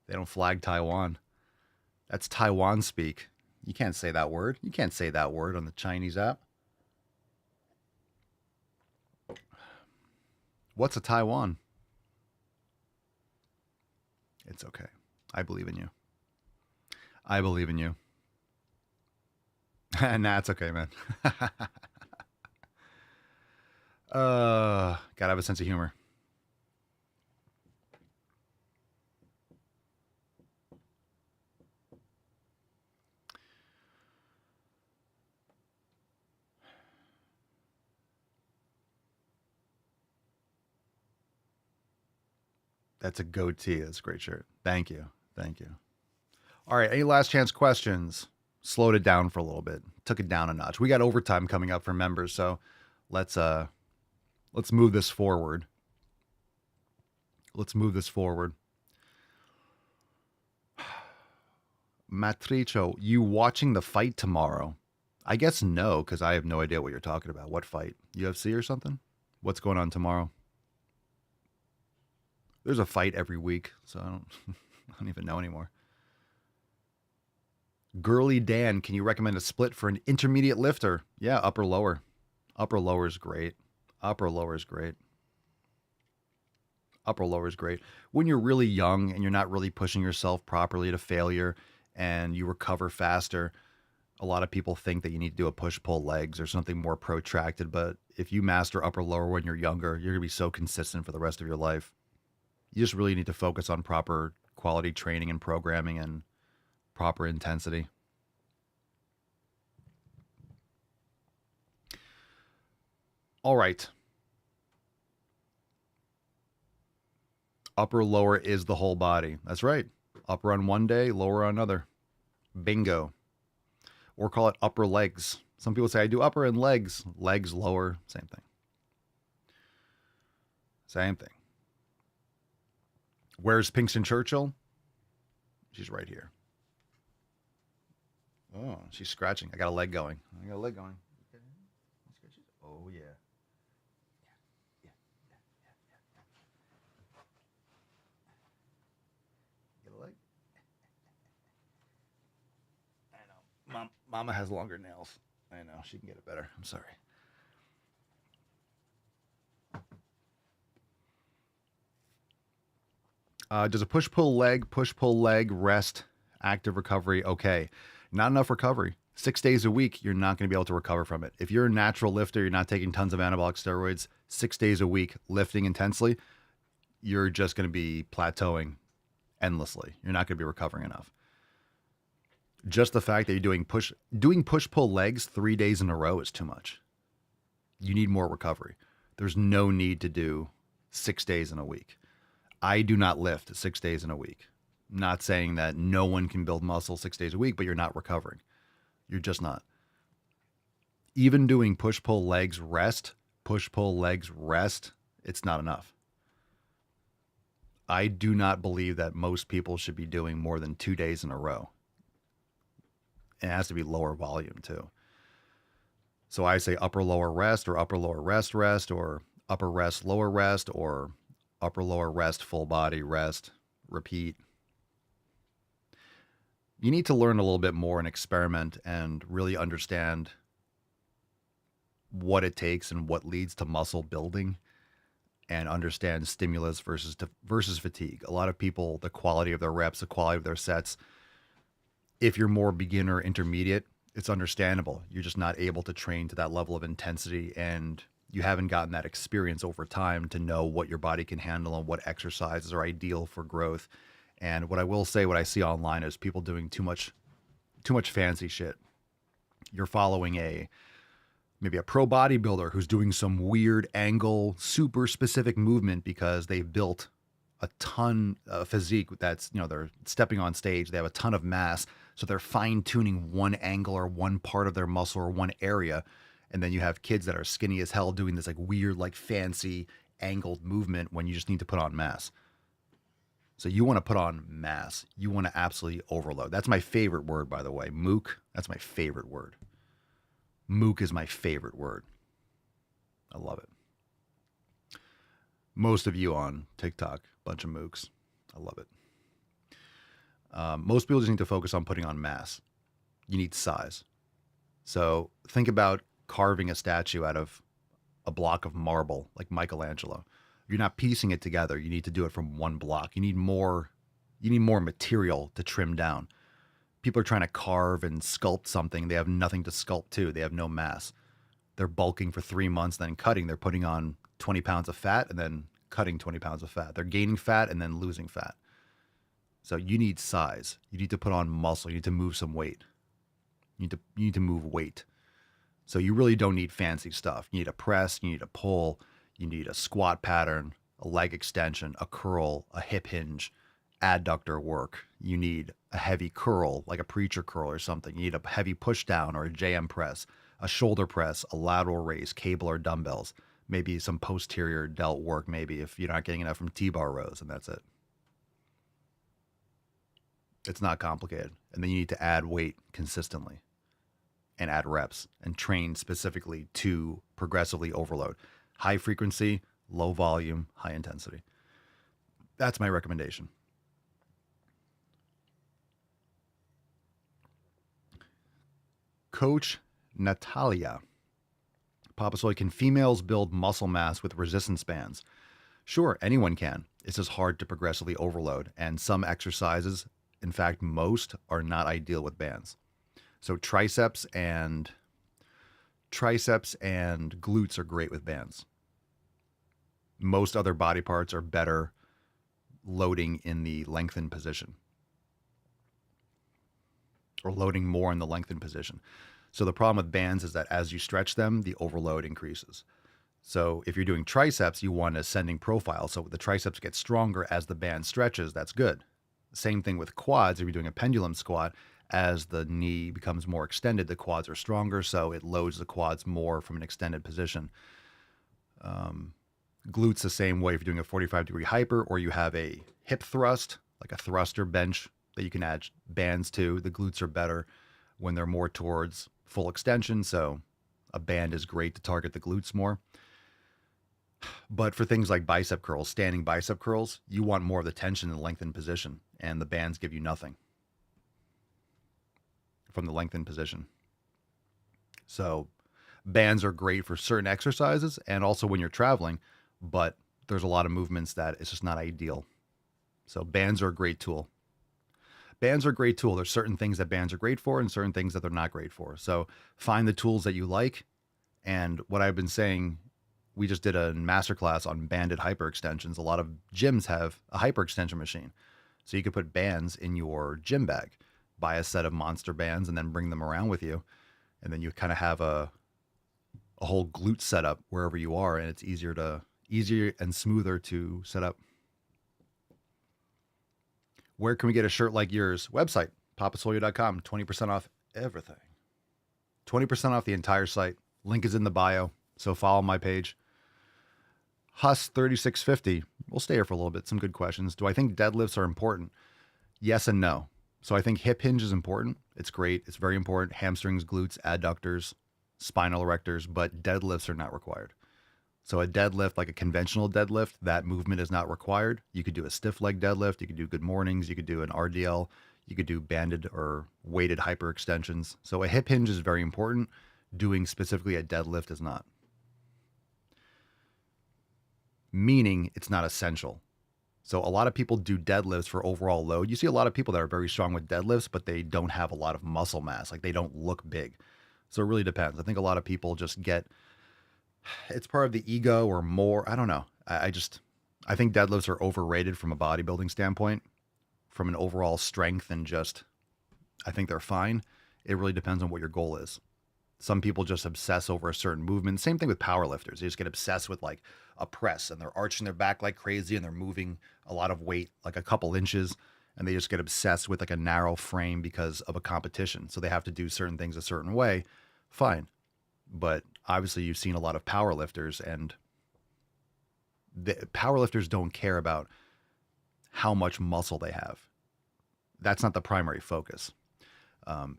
They don't flag Taiwan. That's Taiwan speak. You can't say that word. You can't say that word on the Chinese app. What's a Taiwan? It's okay. I believe in you. I believe in you. Nah, it's okay, man. Gotta have a sense of humor. That's a goatee. That's a great shirt. Thank you. Thank you. All right. Any last chance questions? Slowed it down for a little bit. Took it down a notch. We got overtime coming up for members, so let's move this forward. Let's move this forward. Matricho, you watching the fight tomorrow? I guess no, because I have no idea what you're talking about. What fight? UFC or something? What's going on tomorrow? There's a fight every week, so I don't even know anymore. Girly Dan, can you recommend a split for an intermediate lifter? Yeah, upper lower. Upper lower is great. Upper lower is great. Upper lower is great. When you're really young and you're not really pushing yourself properly to failure and you recover faster, a lot of people think that you need to do a push-pull legs or something more protracted, but if you master upper lower when you're younger, you're going to be so consistent for the rest of your life. You just really need to focus on proper quality training and programming and proper intensity. All right. Upper lower is the whole body. That's right. Upper on one day, lower on another. Bingo. Or call it upper legs. Some people say I do upper and legs. Legs, lower, same thing. Same thing. Where's Pinkston Churchill? She's right here. Oh, she's scratching. I got a leg going. Oh, yeah. Get a leg? I know. Mama has longer nails. I know. She can get it better. I'm sorry. Does a push-pull leg, rest, active recovery? Okay. Not enough recovery. 6 days a week, you're not going to be able to recover from it. If you're a natural lifter, you're not taking tons of anabolic steroids, 6 days a week, lifting intensely, you're just going to be plateauing endlessly. You're not going to be recovering enough. Just the fact that you're doing push-pull legs 3 days in a row is too much. You need more recovery. There's no need to do 6 days in a week. I do not lift 6 days in a week. I'm not saying that no one can build muscle 6 days a week, but you're not recovering. You're just not. Even doing push-pull legs rest, it's not enough. I do not believe that most people should be doing more than 2 days in a row. It has to be lower volume too. So I say upper lower rest or upper lower rest rest or upper rest lower rest or upper lower rest full body rest, repeat. You need to learn a little bit more and experiment and really understand what it takes and what leads to muscle building, and understand stimulus versus fatigue. A lot of people, the quality of their reps, the quality of their sets, if you're more beginner intermediate, it's understandable. You're just not able to train to that level of intensity, and you haven't gotten that experience over time to know what your body can handle and what exercises are ideal for growth. And what I will say, what I see online is people doing too much fancy shit. You're following maybe a pro bodybuilder who's doing some weird angle, super specific movement because they've built a ton of physique that's, they're stepping on stage. They have a ton of mass. So they're fine tuning one angle or one part of their muscle or one area. And then you have kids that are skinny as hell doing this like weird, like fancy angled movement when you just need to put on mass. So you want to put on mass. You want to absolutely overload. That's my favorite word, by the way. Mook. That's my favorite word. Mook is my favorite word. I love it. Most of you on TikTok, bunch of mooks. I love it. Most people just need to focus on putting on mass. You need size. So think about carving a statue out of a block of marble like Michelangelo. You're not piecing it together. You need to do it from one block. You need more material to trim down. People are trying to carve and sculpt something. They have nothing to sculpt to. They have no mass. They're bulking for 3 months, then cutting. They're putting on 20 pounds of fat and then cutting 20 pounds of fat. They're gaining fat and then losing fat. So you need size. You need to put on muscle. You need to move some weight. You need to move weight. So you really don't need fancy stuff. You need a press. You need a pull. You need a squat pattern, a leg extension, a curl, a hip hinge, adductor work. You need a heavy curl, like a preacher curl or something. You need a heavy push down or a JM press, a shoulder press, a lateral raise, cable or dumbbells, maybe some posterior delt work, maybe if you're not getting enough from T-bar rows, and that's it. It's not complicated. And then you need to add weight consistently and add reps and train specifically to progressively overload. High frequency, low volume, high intensity. That's my recommendation. Coach Natalia. Papa Soy, can females build muscle mass with resistance bands? Sure, anyone can. It's just hard to progressively overload. And some exercises, in fact, most are not ideal with bands. So triceps and glutes are great with bands. Most other body parts are better loading in the lengthened position or loading more in the lengthened position. So the problem with bands is that as you stretch them, the overload increases. So if you're doing triceps, you want an ascending profile. So the triceps get stronger as the band stretches. That's good. Same thing with quads. If you're doing a pendulum squat, as the knee becomes more extended, the quads are stronger. So it loads the quads more from an extended position. Glutes the same way if you're doing a 45-degree hyper or you have a hip thrust, like a thruster bench that you can add bands to. The glutes are better when they're more towards full extension. So a band is great to target the glutes more. But for things like bicep curls, standing bicep curls, you want more of the tension in the lengthened position, and the bands give you nothing from the lengthened position. So bands are great for certain exercises and also when you're traveling, but there's a lot of movements that it's just not ideal. So bands are a great tool. Bands are a great tool. There's certain things that bands are great for and certain things that they're not great for. So find the tools that you like. And what I've been saying, we just did a masterclass on banded hyperextensions. A lot of gyms have a hyperextension machine. So you could put bands in your gym bag, buy a set of monster bands and then bring them around with you. And then you kind of have a whole glute setup wherever you are. And it's easier and smoother to set up. Where can we get a shirt like yours? Website, papasoyo.com, 20% off everything. 20% off the entire site. Link is in the bio. So follow my page. Huss3650. We'll stay here for a little bit. Some good questions. Do I think deadlifts are important? Yes and no. So I think hip hinge is important. It's great. It's very important. Hamstrings, glutes, adductors, spinal erectors, but deadlifts are not required. So a deadlift, like a conventional deadlift, that movement is not required. You could do a stiff leg deadlift. You could do good mornings. You could do an RDL. You could do banded or weighted hyperextensions. So a hip hinge is very important. Doing specifically a deadlift is not. Meaning it's not essential. So a lot of people do deadlifts for overall load. You see a lot of people that are very strong with deadlifts, but they don't have a lot of muscle mass. Like they don't look big. So it really depends. I think a lot of people just get, it's part of the ego or more. I don't know. I think deadlifts are overrated from a bodybuilding standpoint, from an overall strength, and just, I think they're fine. It really depends on what your goal is. Some people just obsess over a certain movement. Same thing with powerlifters. They just get obsessed with like a press and they're arching their back like crazy and they're moving a lot of weight, like a couple inches, and they just get obsessed with like a narrow frame because of a competition. So they have to do certain things a certain way. Fine. But obviously you've seen a lot of powerlifters, and the powerlifters don't care about how much muscle they have. That's not the primary focus.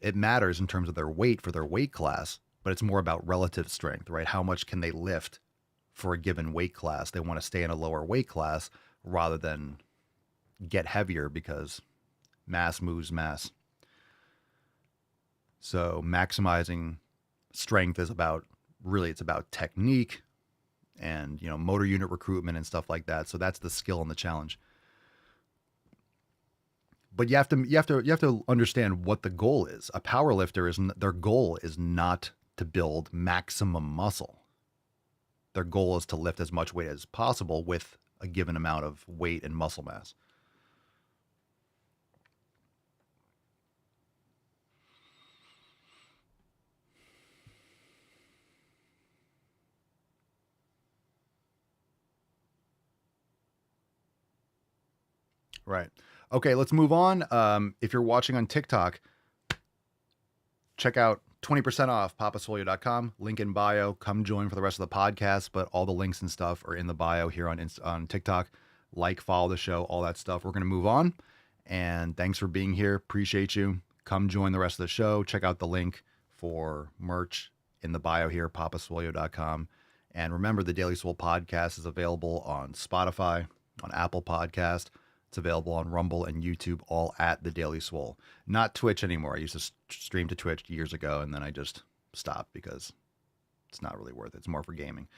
It matters in terms of their weight for their weight class, but it's more about relative strength, right? How much can they lift for a given weight class? They want to stay in a lower weight class rather than get heavier, because mass moves mass. So maximizing strength is about, really, it's about technique and, you know, motor unit recruitment and stuff like that. So that's the skill and the challenge. But you have to understand what the goal is. A power lifter their goal is not to build maximum muscle. Their goal is to lift as much weight as possible with a given amount of weight and muscle mass. Right. Okay, let's move on. If you're watching on TikTok, check out 20% off papaswolio.com. Link in bio. Come join for the rest of the podcast, but all the links and stuff are in the bio here on TikTok. Like, follow the show, all that stuff. We're going to move on. And thanks for being here. Appreciate you. Come join the rest of the show. Check out the link for merch in the bio here, papaswolio.com. And remember, the Daily Swole podcast is available on Spotify, on Apple Podcast. It's available on Rumble and YouTube, all at The Daily Swole. Not Twitch anymore. I used to stream to Twitch years ago, and then I just stopped because it's not really worth it. It's more for gaming.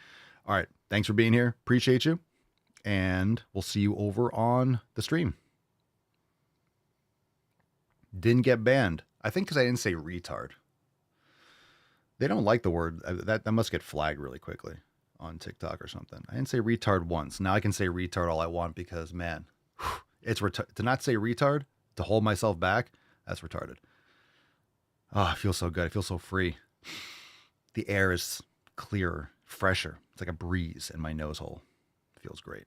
All right. Thanks for being here. Appreciate you. And we'll see you over on the stream. Didn't get banned. I think because I didn't say retard. They don't like the word. That must get flagged really quickly on TikTok or something. I didn't say retard once. Now I can say retard all I want because, man, it's to not say retard, to hold myself back, that's retarded. Oh, I feel so good. I feel so free. The air is clearer, fresher. It's like a breeze in my nose hole. It feels great.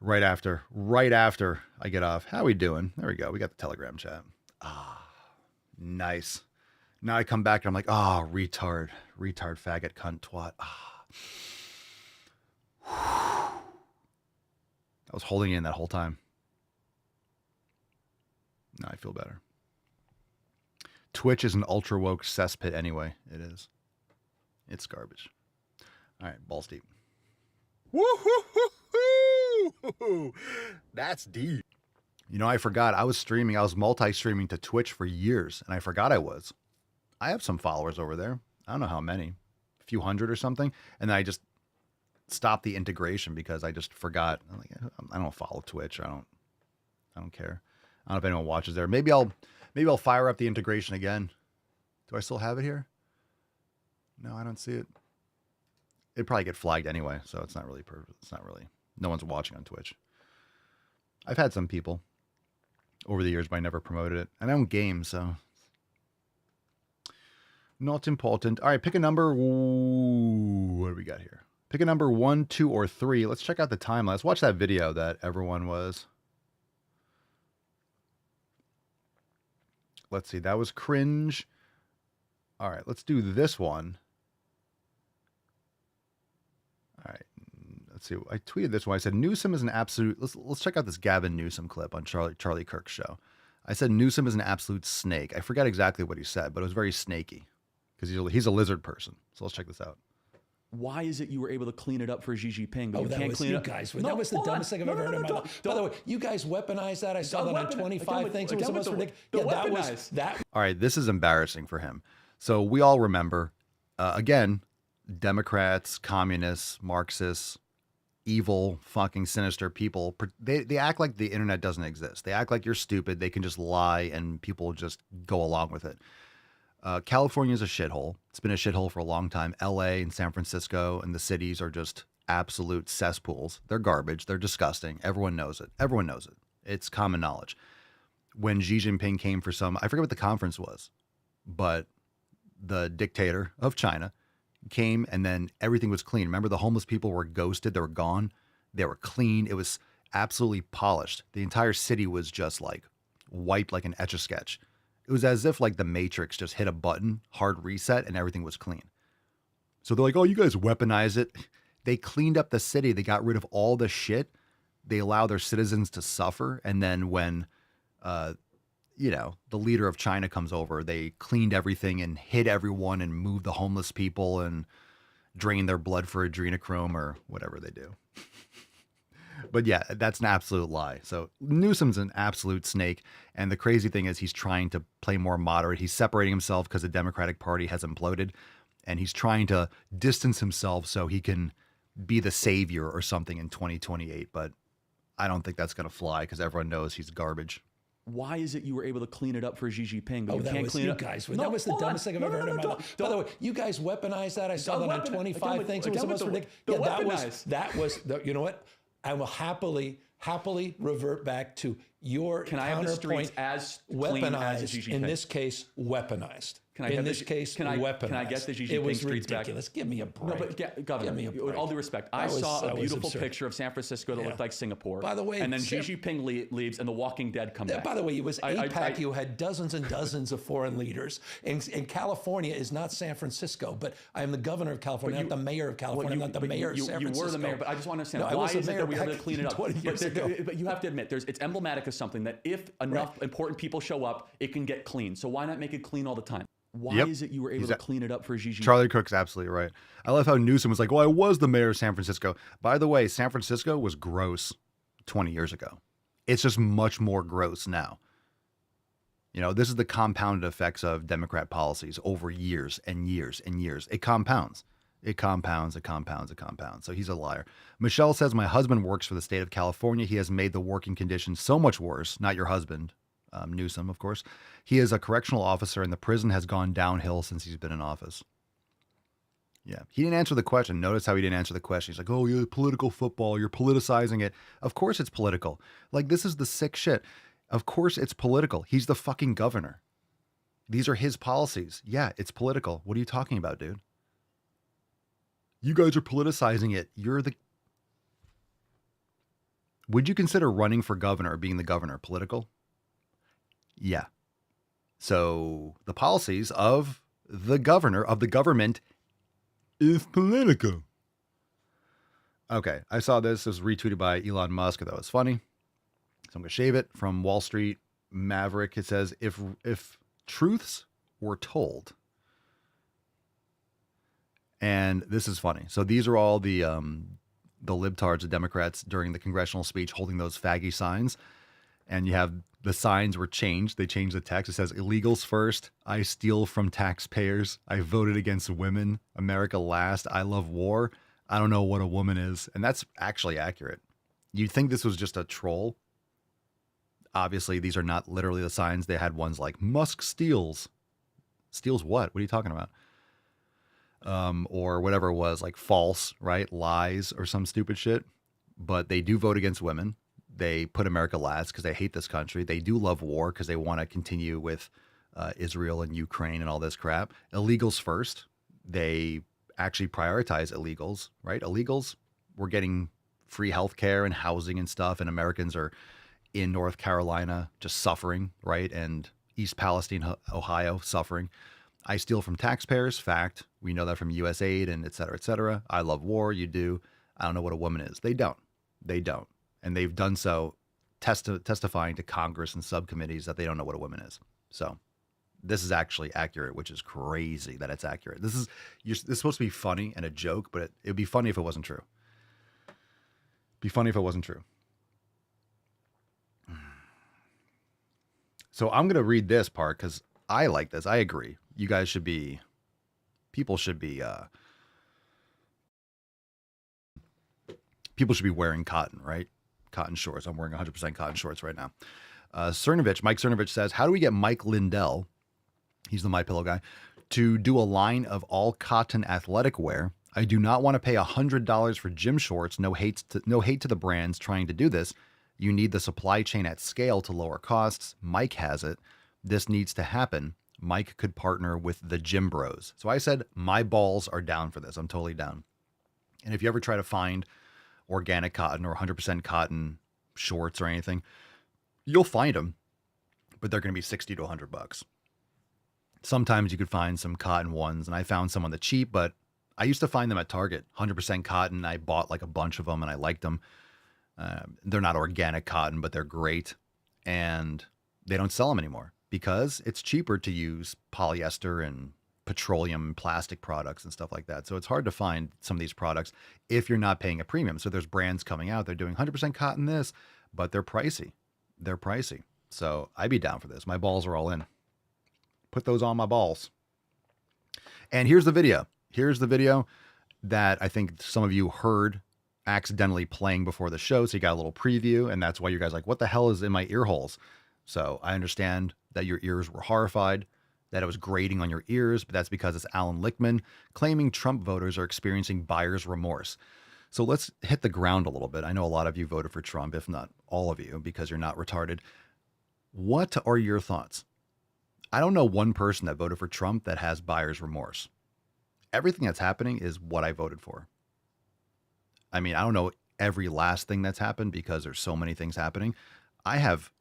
Right after I get off. How we doing? There we go. We got the Telegram chat. Ah, nice. Now I come back and I'm like, oh, retard, faggot, cunt, twat. Ah. I was holding it in that whole time. Now I feel better. Twitch is an ultra woke cesspit anyway. It is. It's garbage. All right, balls deep. Woo-hoo-hoo-hoo! That's deep. You know, I forgot. I was streaming. I was multi-streaming to Twitch for years, and I forgot I was. I have some followers over there. I don't know how many. A few hundred or something. And then I just stopped the integration because I just forgot. I'm like, I don't follow Twitch. I don't care. I don't know if anyone watches there. Maybe I'll fire up the integration again. Do I still have it here? No, I don't see it. It'd probably get flagged anyway, so it's not really no one's watching on Twitch. I've had some people over the years, but I never promoted it. And I don't game, so not important. All right, pick a number. Ooh, what do we got here? Pick a number 1, 2, or 3. Let's check out the timeline. Let's watch that video that everyone was. Let's see. That was cringe. All right, let's do this one. All right, let's see. I tweeted this one. I said Newsom is an absolute. Let's check out this Gavin Newsom clip on Charlie Kirk's show. I said Newsom is an absolute snake. I forget exactly what he said, but it was very snaky. because he's a lizard person. So let's check this out. Why is it you were able to clean it up for Xi Jinping, but Oh, you that can't was clean you it up? guys. No, That was the hold on. dumbest thing I've ever heard in my life. By the way, you guys weaponized that. I saw that on 25 things. It was the most ridiculous. Yeah, that was that. All right, this is embarrassing for him. So we all remember, again, Democrats, communists, Marxists, evil, fucking sinister people. They act like the internet doesn't exist. They act like you're stupid. They can just lie and people just go along with it. California is a shithole. It's been a shithole for a long time. LA and San Francisco and the cities are just absolute cesspools. They're garbage. They're disgusting. Everyone knows it. Everyone knows it. It's common knowledge. When Xi Jinping came for I forget what the conference was, but the dictator of China came and then everything was clean. Remember, the homeless people were ghosted. They were gone. They were clean. It was absolutely polished. The entire city was just like wiped like an Etch-a-Sketch. It was as if like the Matrix just hit a button, hard reset, and everything was clean. So they're like, oh, you guys weaponize it. They cleaned up the city. They got rid of all the shit. They allow their citizens to suffer. And then when, the leader of China comes over, they cleaned everything and hid everyone and moved the homeless people and drained their blood for adrenochrome or whatever they do. But yeah, that's an absolute lie. So Newsom's an absolute snake. And the crazy thing is he's trying to play more moderate. He's separating himself because the Democratic Party has imploded. And he's trying to distance himself so he can be the savior or something in 2028. But I don't think that's going to fly because everyone knows he's garbage. Why is it you were able to clean it up for Xi Jinping, but Oh, you that can't was clean you it up? guys. No, That was the hold dumbest on. thing I've ever heard in my life. By the way, you guys weaponized that. I saw that on 25 things. It was the most ridiculous. Yeah, that was. You know what? I will happily revert back to your Can I have the streets counterpoint. as clean as Xi Weaponized. Jinping? In this case, weaponized. Can I in have this the, case, can I, weaponized. Can I get the Xi Jinping It was streets ridiculous. back? Give me a break. No, but Governor, Give me a break. with all due respect, I That was- saw a that was beautiful absurd. picture of San Francisco that looked like Singapore. By the way, and then Xi Jinping leaves, and the Walking Dead come back. By the way, it was APAC. I- You had dozens and dozens of foreign leaders. And California is not San Francisco, but I am the governor of California, not the mayor of California. I'm not the mayor of San Francisco. You were the mayor, but I just want to understand, No, I why was the is it mayor that we were able back to clean it up? 20 years ago. But you have to admit, it's emblematic of something that if enough important people show up, it can get clean. So why not make it clean all the time? Why is it you were able to clean it up for Xi Jinping? Charlie Cook's absolutely right. I love how Newsom was like, well, I was the mayor of San Francisco. By the way, San Francisco was gross 20 years ago. It's just much more gross now. You know, this is the compounded effects of Democrat policies over years and years and years. It compounds. It compounds, it compounds, it compounds. So he's a liar. Michelle says, my husband works for the state of California. He has made the working conditions so much worse. Not your husband, Newsom, of course. He is a correctional officer, and the prison has gone downhill since he's been in office. Yeah, he didn't answer the question. Notice how he didn't answer the question. He's like, oh, you're political football. You're politicizing it. Of course it's political. Like, this is the sick shit. Of course it's political. He's the fucking governor. These are his policies. Yeah, it's political. What are you talking about, dude? You guys are politicizing it. Would you consider running for governor or being the governor political? Yeah. So the policies of the governor of the government is political. Okay, I saw this. It was retweeted by Elon Musk. I thought it was funny. So I'm going to shave it from Wall Street Maverick. It says, if truths were told, and this is funny. So these are all the libtards, the Democrats during the congressional speech holding those faggy signs. And you have the signs were changed. They changed the text. It says, illegals first. I steal from taxpayers. I voted against women. America last. I love war. I don't know what a woman is. And that's actually accurate. You'd think this was just a troll. Obviously, these are not literally the signs. They had ones like Musk steals. Steals what? What are you talking about? Or whatever it was, like false, right? Lies or some stupid shit. But they do vote against women. They put America last because they hate this country. They do love war because they want to continue with Israel and Ukraine and all this crap. Illegals first. They actually prioritize illegals, right? Illegals were getting free health care and housing and stuff, and Americans are in North Carolina just suffering, right? And East Palestine, Ohio, suffering. I steal from taxpayers. Fact. We know that from USAID and et cetera, et cetera. I love war. You do. I don't know what a woman is. They don't. They don't. And they've done so testifying to Congress and subcommittees that they don't know what a woman is. So This is actually accurate, which is crazy that it's accurate. This is supposed to be funny and a joke, but it'd be funny if it wasn't true. Be funny if it wasn't true. So I'm going to read this part because I like this. I agree. You guys should be, people should be wearing cotton, right? Cotton shorts. I'm wearing 100% cotton shorts right now. Mike Cernovich says, how do we get Mike Lindell, he's the MyPillow guy, to do a line of all cotton athletic wear? I do not want to pay $100 for gym shorts. No hate to the brands trying to do this. You need the supply chain at scale to lower costs. Mike has it. This needs to happen. Mike could partner with the gym bros. So I said, my balls are down for this. I'm totally down. And if you ever try to find organic cotton or 100% cotton shorts or anything, you'll find them, but they're going to be $60 to $100. Sometimes you could find some cotton ones, and I found some on the cheap, but I used to find them at Target, 100% cotton. I bought like a bunch of them and I liked them. They're not organic cotton, but they're great. And they don't sell them anymore because it's cheaper to use polyester and petroleum and plastic products and stuff like that. So it's hard to find some of these products if you're not paying a premium. So there's brands coming out, they're doing 100% cotton this, but they're pricey. They're pricey. So I'd be down for this. My balls are all in. Put those on my balls. And here's the video. Here's the video that I think some of you heard accidentally playing before the show. So you got a little preview, and that's why you guys are like, what the hell is in my ear holes? So I understand that your ears were horrified, that it was grating on your ears, but that's because it's Alan Lichtman claiming Trump voters are experiencing buyer's remorse. So let's hit the ground a little bit. I know a lot of you voted for Trump, if not all of you, because you're not retarded. What are your thoughts? I don't know one person that voted for Trump that has buyer's remorse. Everything that's happening is what I voted for. I mean, I don't know every last thing that's happened because there's so many things happening. I have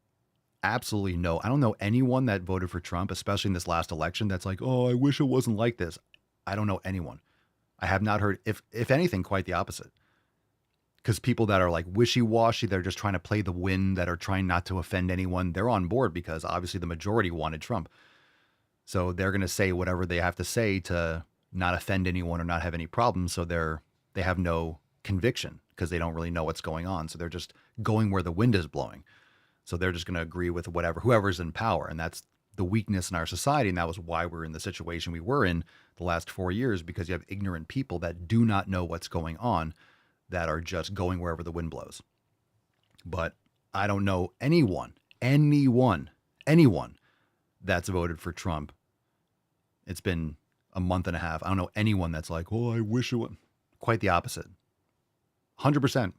absolutely I don't know anyone that voted for Trump, especially in this last election, that's like, oh, I wish it wasn't like this. I don't know anyone. I have not heard, if anything, quite the opposite. Because people that are like wishy-washy, they're just trying to play the wind, that are trying not to offend anyone, they're on board because obviously the majority wanted Trump. So they're going to say whatever they have to say to not offend anyone or not have any problems. So they have no conviction because they don't really know what's going on. So they're just going where the wind is blowing. So they're just going to agree with whoever's in power. And that's the weakness in our society. And that was why we're in the situation we were in the last 4 years, because you have ignorant people that do not know what's going on, that are just going wherever the wind blows. But I don't know anyone that's voted for Trump. It's been a month and a half. I don't know anyone that's like, oh, I wish it would. Quite the opposite. 100%.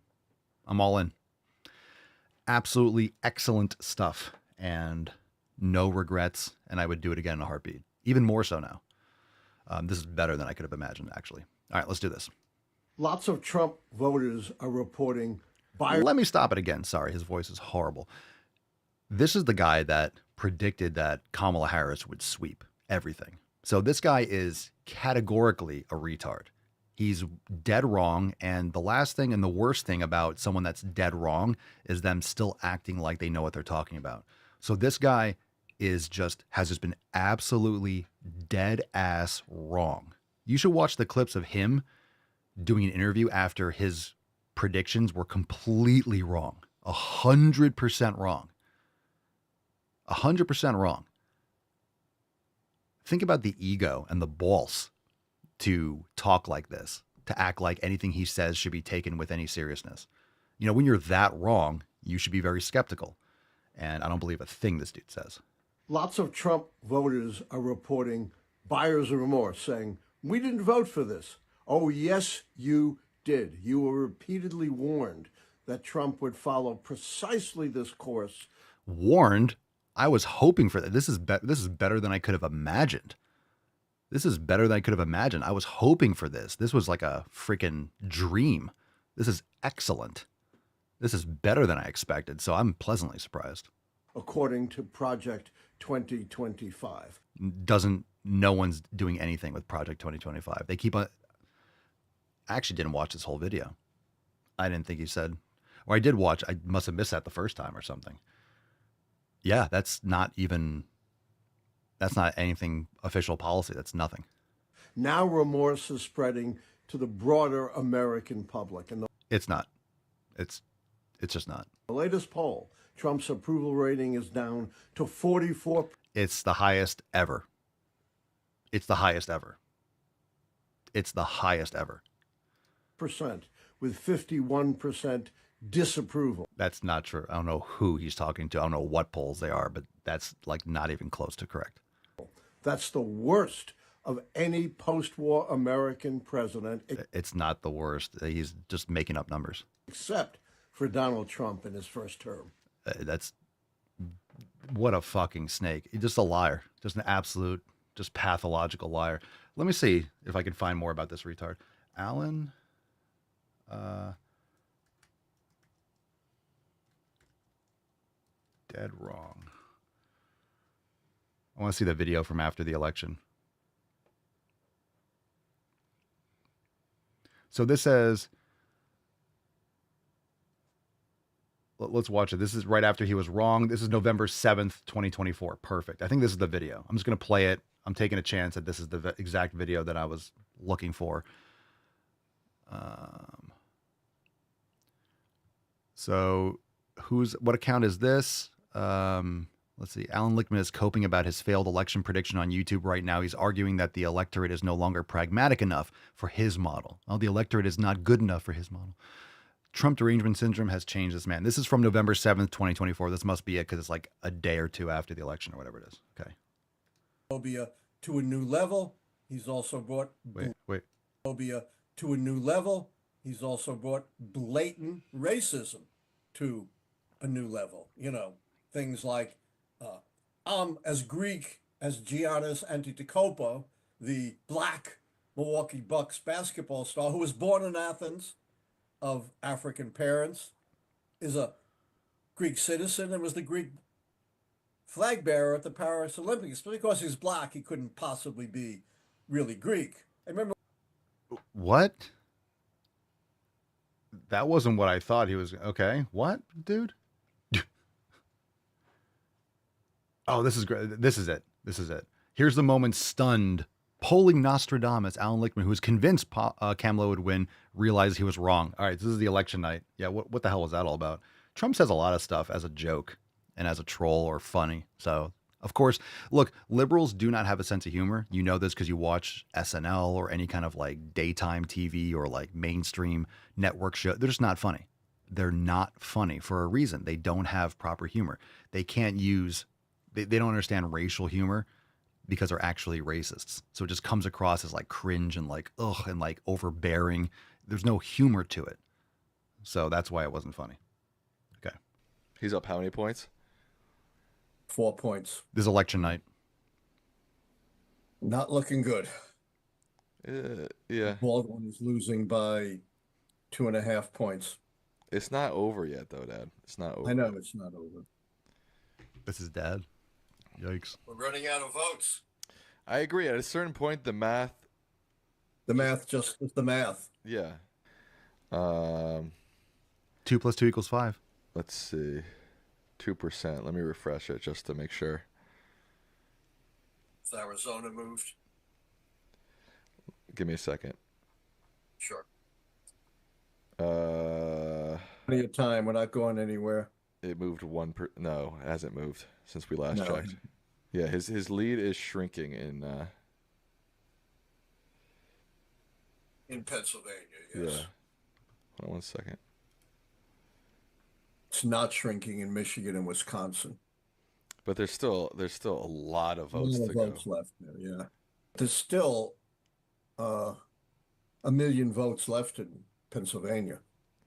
I'm all in. Absolutely excellent stuff and no regrets. And I would do it again in a heartbeat. Even more so now. This is better than I could have imagined, actually. All right, let's do this. Lots of Trump voters are reporting Let me stop it again. Sorry, his voice is horrible. This is the guy that predicted that Kamala Harris would sweep everything. So this guy is categorically a retard. He's dead wrong. And the last thing and the worst thing about someone that's dead wrong is them still acting like they know what they're talking about. So this guy has just been absolutely dead ass wrong. You should watch the clips of him doing an interview after his predictions were completely wrong. 100% wrong. 100% wrong. Think about the ego and the balls to talk like this, to act like anything he says should be taken with any seriousness. You know, when you're that wrong, you should be very skeptical. And I don't believe a thing this dude says. Lots of Trump voters are reporting buyer's remorse, saying, we didn't vote for this. Oh, yes, you did. You were repeatedly warned that Trump would follow precisely this course. Warned? I was hoping for that. This is better than I could have imagined. This is better than I could have imagined. I was hoping for this. This was like a freaking dream. This is excellent. This is better than I expected, so I'm pleasantly surprised. According to Project 2025. No one's doing anything with Project 2025. They keep on... I actually didn't watch this whole video. I didn't think he said... Or I did watch. I must have missed that the first time or something. Yeah, that's not even... That's not anything official policy. That's nothing. Now remorse is spreading to the broader American public. And It's not. It's just not. the latest poll, Trump's approval rating is down to 44%. It's the highest ever. It's the highest ever. It's the highest ever. With 51% disapproval. That's not true. I don't know who he's talking to. I don't know what polls they are, but that's like not even close to correct. That's the worst of any post-war American president. It's not the worst. He's just making up numbers. Except for Donald Trump in his first term. That's what a fucking snake. He's just a liar. Just an absolute, just pathological liar. Let me see if I can find more about this retard. Alan. Dead wrong. I want to see the video from after the election. So this says, let's watch it. This is right after he was wrong. This is November 7th, 2024. Perfect. I think this is the video. I'm just going to play it. I'm taking a chance that this is the exact video that I was looking for. So what account is this? Let's see. Alan Lichtman is coping about his failed election prediction on YouTube right now. He's arguing that the electorate is no longer pragmatic enough for his model. Oh, the electorate is not good enough for his model. Trump derangement syndrome has changed this man. This is from November 7th, 2024. This must be it because it's like a day or two after the election or whatever it is. Okay. Phobia to a new level. He's also brought phobia to a new level. He's also brought blatant racism to a new level. You know, things like I'm as Greek as Giannis Antetokounmpo, the black Milwaukee Bucks basketball star who was born in Athens of African parents, is a Greek citizen and was the Greek flag bearer at the Paris Olympics. But because he's black, he couldn't possibly be really Greek. I remember. What? That wasn't what I thought he was. Okay. What, dude? Oh, this is great. This is it. This is it. Here's the moment stunned. Polling Nostradamus, Alan Lichtman, who was convinced Kamala would win, realized he was wrong. All right, this is the election night. Yeah, what the hell was that all about? Trump says a lot of stuff as a joke and as a troll or funny. So, of course, look, liberals do not have a sense of humor. You know this because you watch SNL or any kind of like daytime TV or like mainstream network show. They're just not funny. They're not funny for a reason. They don't have proper humor. They can't use... They don't understand racial humor because they're actually racists. So it just comes across as like cringe and like, ugh, and like overbearing. There's no humor to it. So that's why it wasn't funny. Okay. He's up how many points? 4 points. This election night. Not looking good. Yeah. Baldwin is losing by 2.5 points. It's not over yet, though, Dad. It's not over. I know it's not over. This is Dad. Yikes. We're running out of votes. I agree. At a certain point, the math just is the math. Yeah. 2 + 2 = 5. Let's see. 2%. Let me refresh it just to make sure. Is Arizona moved? Give me a second. Sure. Plenty of time. We're not going anywhere. It moved no, it hasn't moved since we last checked. Yeah, his lead is shrinking in Pennsylvania, yes. Yeah. Hold on 1 second. It's not shrinking in Michigan and Wisconsin. But there's still a lot of votes to go. Left there, yeah. There's still 1 million votes left in Pennsylvania,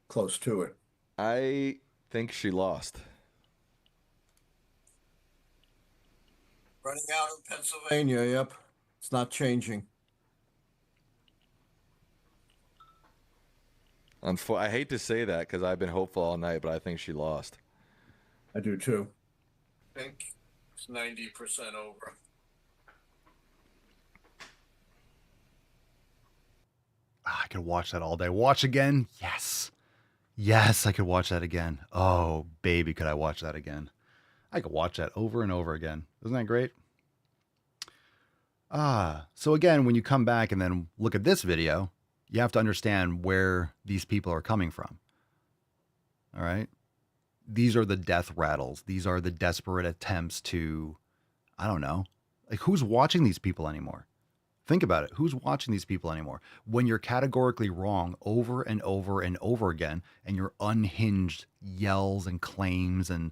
close to it. I think she lost. Running out of Pennsylvania, yep. It's not changing. I hate to say that because I've been hopeful all night, but I think she lost. I do too. I think it's 90% over. I could watch that all day. Watch again? Yes. Yes, I could watch that again. Oh, baby, could I watch that again? I could watch that over and over again. Isn't that great? So again, when you come back and then look at this video, you have to understand where these people are coming from. All right? These are the death rattles. These are the desperate attempts to, I don't know, like who's watching these people anymore? Think about it. Who's watching these people anymore? When you're categorically wrong over and over and over again, and your unhinged yells and claims and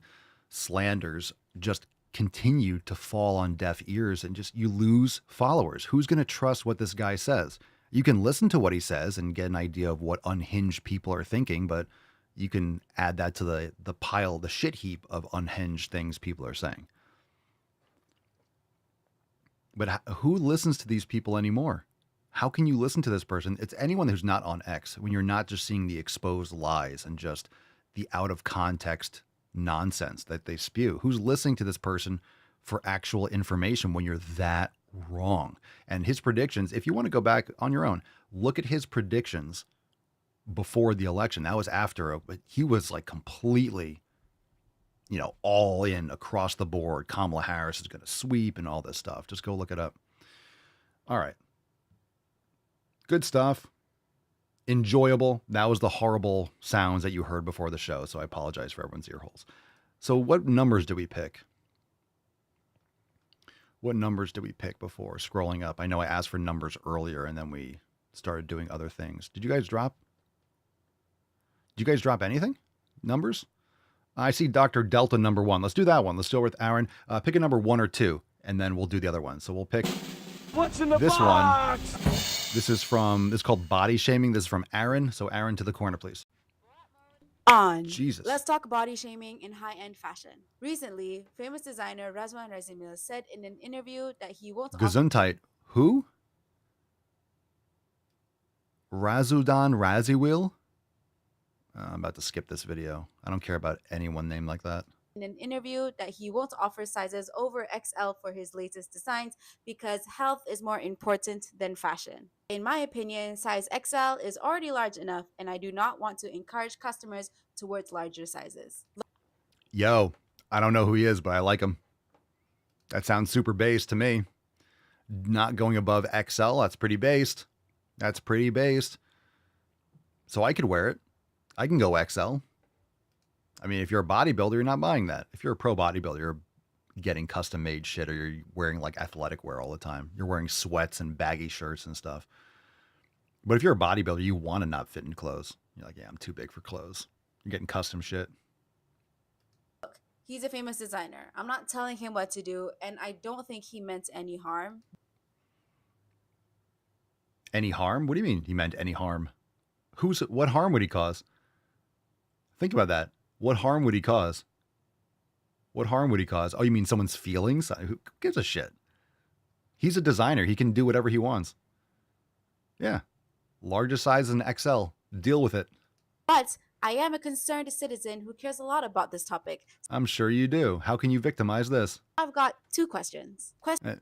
slanders just continue to fall on deaf ears, and just you lose followers. Who's going to trust what this guy says? You can listen to what he says and get an idea of what unhinged people are thinking, but you can add that to the pile, the shit heap of unhinged things people are saying. But who listens to these people anymore? How can you listen to this person? It's anyone who's not on X, when you're not just seeing the exposed lies and just the out of context nonsense that they spew. Who's listening to this person for actual information when you're that wrong? And his predictions, if you want to go back on your own, look at his predictions before the election. That was after, but he was like completely, all in across the board. Kamala Harris is going to sweep and all this stuff. Just go look it up. All right. Good stuff. Enjoyable. That was the horrible sounds that you heard before the show, so I apologize for everyone's ear holes. So what numbers do we pick? What numbers do we pick before scrolling up? I know I asked for numbers earlier, and then we started doing other things. Did you guys drop anything? Numbers? I see Dr. Delta number 1. Let's do that one. Let's go with Aaron. Pick a number 1 or 2, and then we'll do the other one. So we'll pick What's in the this box? one. This is called Body Shaming. This is from Aaron. So Aaron, to the corner, please. Jesus. Let's talk body shaming in high-end fashion. Recently, famous designer Razvan Razimil said in an interview that he won't Gesundheit. Who? Razudan Raziwil? I'm about to skip this video. I don't care about anyone named like that. in an interview that he won't offer sizes over XL for his latest designs because health is more important than fashion. In my opinion, size XL is already large enough, and I do not want to encourage customers towards larger sizes. Yo, I don't know who he is, but I like him. That sounds super based to me. Not going above XL, that's pretty based. That's pretty based. So I could wear it. I can go XL. I mean, if you're a bodybuilder, you're not buying that. If you're a pro bodybuilder, you're getting custom made shit, or you're wearing like athletic wear all the time. You're wearing sweats and baggy shirts and stuff. But if you're a bodybuilder, you want to not fit in clothes. You're like, yeah, I'm too big for clothes. You're getting custom shit. Look, he's a famous designer. I'm not telling him what to do, and I don't think he meant any harm. Any harm? What do you mean he meant any harm? What harm would he cause? Think about that. What harm would he cause? What harm would he cause? Oh, you mean someone's feelings? Who gives a shit? He's a designer. He can do whatever he wants. Yeah. Largest size in XL. Deal with it. But I am a concerned citizen who cares a lot about this topic. I'm sure you do. How can you victimize this? I've got two questions. Question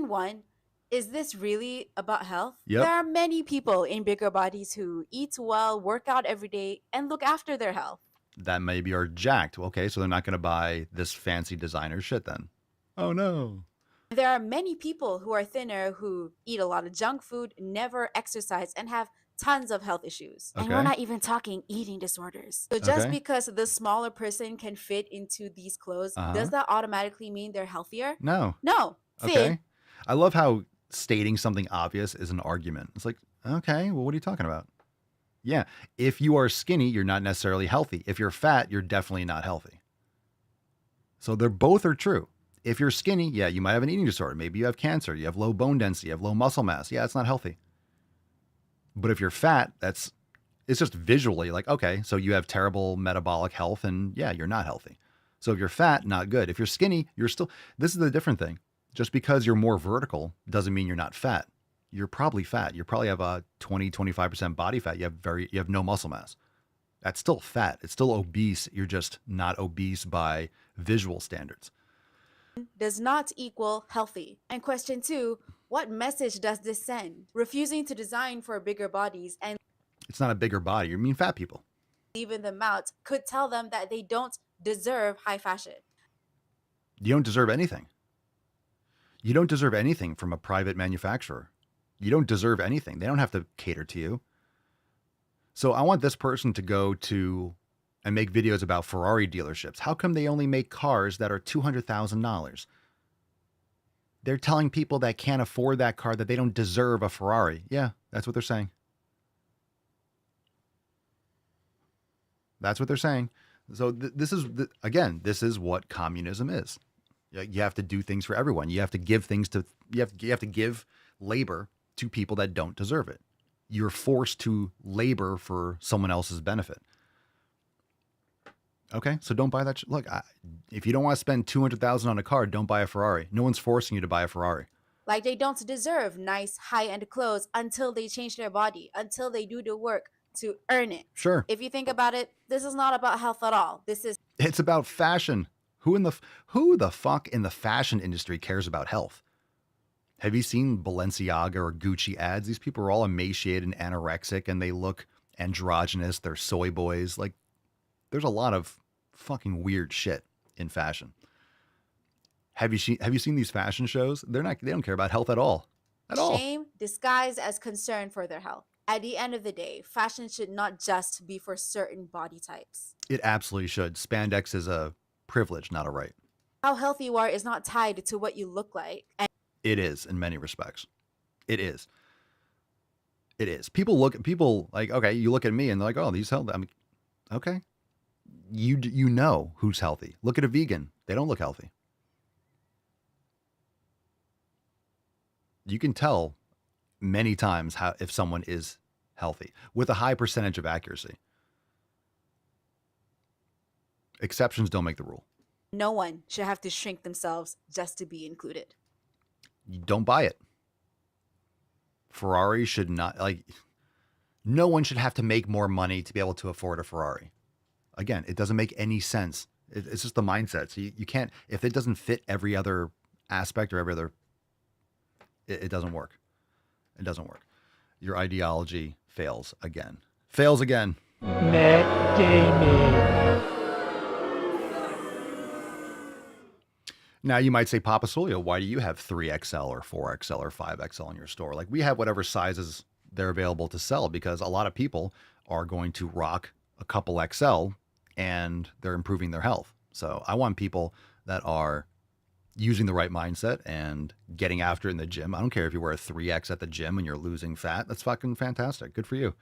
one, is this really about health? Yep. There are many people in bigger bodies who eat well, work out every day, and look after their health. That maybe are jacked. Okay, so they're not going to buy this fancy designer shit then. Oh no. There are many people who are thinner who eat a lot of junk food, never exercise, and have tons of health issues. And we're not even talking eating disorders. So just because the smaller person can fit into these clothes, does that automatically mean they're healthier? No. No. Okay. I love how stating something obvious is an argument. It's like, okay, well, what are you talking about? Yeah. If you are skinny, you're not necessarily healthy. If you're fat, you're definitely not healthy. So they're both are true. If you're skinny, yeah, you might have an eating disorder. Maybe you have cancer. You have low bone density. You have low muscle mass. Yeah, it's not healthy. But if you're fat, it's just visually like, okay, so you have terrible metabolic health and yeah, you're not healthy. So if you're fat, not good. If you're skinny, you're still, this is the different thing. Just because you're more vertical doesn't mean you're not fat. You're probably fat. You probably have a 20-25% body fat. You have no muscle mass. That's still fat. It's still obese. You're just not obese by visual standards. Does not equal healthy. And question two, what message does this send? Refusing to design for bigger bodies and it's not a bigger body. You mean fat people. Leaving them out could tell them that they don't deserve high fashion. You don't deserve anything. You don't deserve anything from a private manufacturer. You don't deserve anything. They don't have to cater to you. So I want this person to go to and make videos about Ferrari dealerships. How come they only make cars that are $200,000? They're telling people that can't afford that car that they don't deserve a Ferrari. Yeah, that's what they're saying. That's what they're saying. So this is what communism is. You have to do things for everyone. You have to give things to you have to give labor to people that don't deserve it. You're forced to labor for someone else's benefit. Okay, so don't buy that. Look, if you don't want to spend $200,000 on a car, don't buy a Ferrari. No one's forcing you to buy a Ferrari. Like they don't deserve nice high-end clothes until they change their body, until they do the work to earn it. Sure. If you think about it, this is not about health at all. It's about fashion. Who the fuck in the fashion industry cares about health? Have you seen Balenciaga or Gucci ads? These people are all emaciated and anorexic, and they look androgynous. They're soy boys. Like, there's a lot of fucking weird shit in fashion. Have you seen these fashion shows? They don't care about health at all. At all. Shame disguised as concern for their health. At the end of the day, fashion should not just be for certain body types. It absolutely should. Spandex is a privilege, not a right. How healthy you are is not tied to what you look like. It is in many respects. It is. It is. People like, okay, you look at me and they're like, oh, these healthy. I mean, okay. You know who's healthy. Look at a vegan. They don't look healthy. You can tell many times if someone is healthy with a high percentage of accuracy. Exceptions don't make the rule. No one should have to shrink themselves just to be included. You don't buy it. Ferrari should not, no one should have to make more money to be able to afford a Ferrari. Again, it doesn't make any sense. It's just the mindset. So you can't, if it doesn't fit every other aspect or every other, it doesn't work. It doesn't work. Your ideology fails again. Fails again. Matt Damon. Now you might say, Papa Solio, why do you have 3XL or 4XL or 5XL in your store? Like, we have whatever sizes they're available to sell, because a lot of people are going to rock a couple XL and they're improving their health. So I want people that are using the right mindset and getting after it in the gym. I don't care if you wear a 3X at the gym and you're losing fat. That's fucking fantastic. Good for you.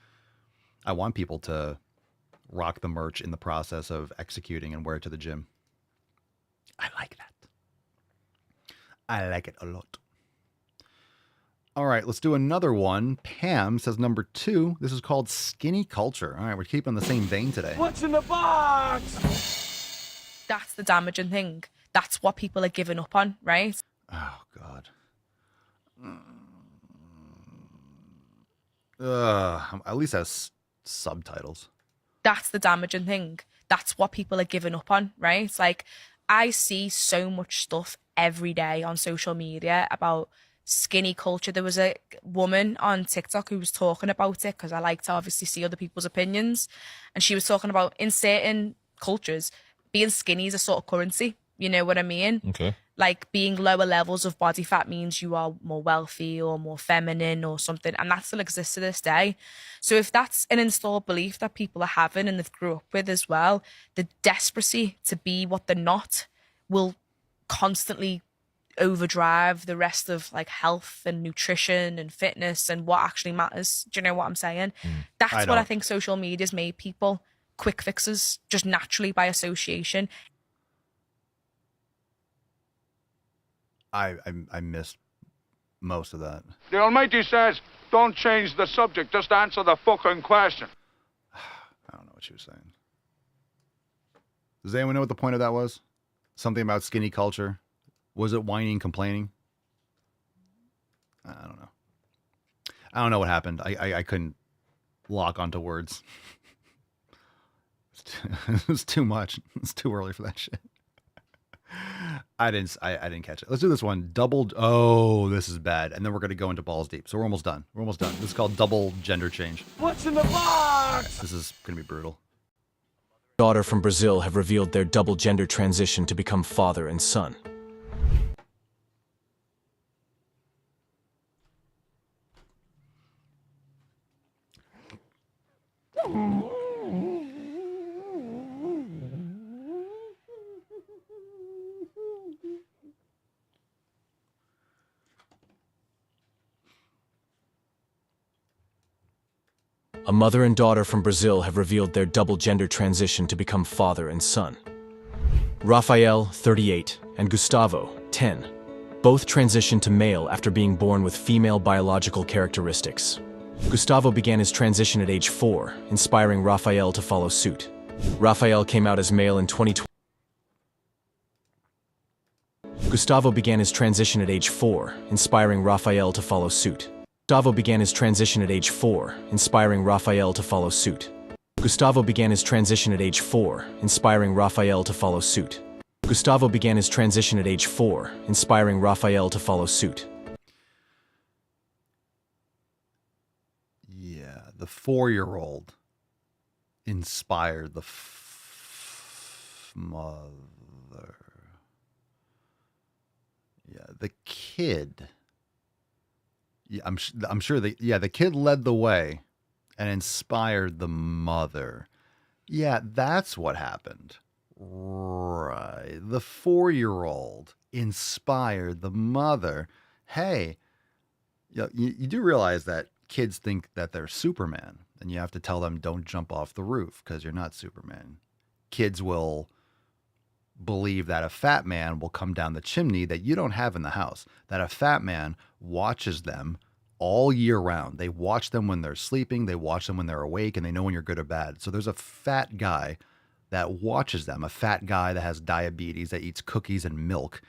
I want people to rock the merch in the process of executing and wear it to the gym. I like that. I like it a lot. All right, let's do another one. Pam says number 2. This is called skinny culture. All right, we're keeping the same vein today. What's in the box? That's the damaging thing. That's what people are giving up on, right? Oh, God. At least has subtitles. That's the damaging thing. That's what people are giving up on, right? Like, I see so much stuff every day on social media about skinny culture. There was a woman on TikTok who was talking about it, because I like to obviously see other people's opinions. And she was talking about, in certain cultures, being skinny is a sort of currency. You know what I mean? Okay. Like, being lower levels of body fat means you are more wealthy or more feminine or something. And that still exists to this day. So if that's an installed belief that people are having and they've grew up with as well, the desperacy to be what they're not will constantly overdrive the rest of like health and nutrition and fitness and what actually matters. Do you know what I'm saying? That's what I think social media's made people quick fixes just naturally by association. I missed most of that. The Almighty says, don't change the subject, just answer the fucking question. I don't know what she was saying. Does anyone know what the point of that was? Something about skinny culture? Was it whining, complaining? I don't know. I don't know what happened. I couldn't lock onto words. It was too much. It's too early for that shit. I didn't catch it. Let's do this one. Oh, this is bad. And then we're going to go into balls deep. So we're almost done. This is called double gender change. What's in the box? This is going to be brutal. Daughter from Brazil have revealed their double gender transition to become father and son. a mother and daughter from Brazil have revealed their double gender transition to become father and son. Rafael, 38, and Gustavo, 10, both transitioned to male after being born with female biological characteristics. Gustavo began his transition at age 4, inspiring Rafael to follow suit. Rafael came out as male in 2020. Gustavo began his transition at age 4, inspiring Rafael to follow suit. Gustavo began his transition at age 4, inspiring Rafael to follow suit. Gustavo began his transition at age 4, inspiring Rafael to follow suit. Gustavo began his transition at age 4, inspiring Rafael to follow suit. Yeah, the 4-year-old inspired the mother. Yeah, the kid. Yeah, I'm sure the kid led the way and inspired the mother. Yeah, that's what happened. Right. The 4-year-old inspired the mother. Hey, you do realize that kids think that they're Superman, and you have to tell them don't jump off the roof because you're not Superman. Kids will believe that a fat man will come down the chimney that you don't have in the house, that a fat man watches them all year round. They watch them when they're sleeping, they watch them when they're awake, and they know when you're good or bad. So there's a fat guy that watches them, a fat guy that has diabetes, that eats cookies and milk,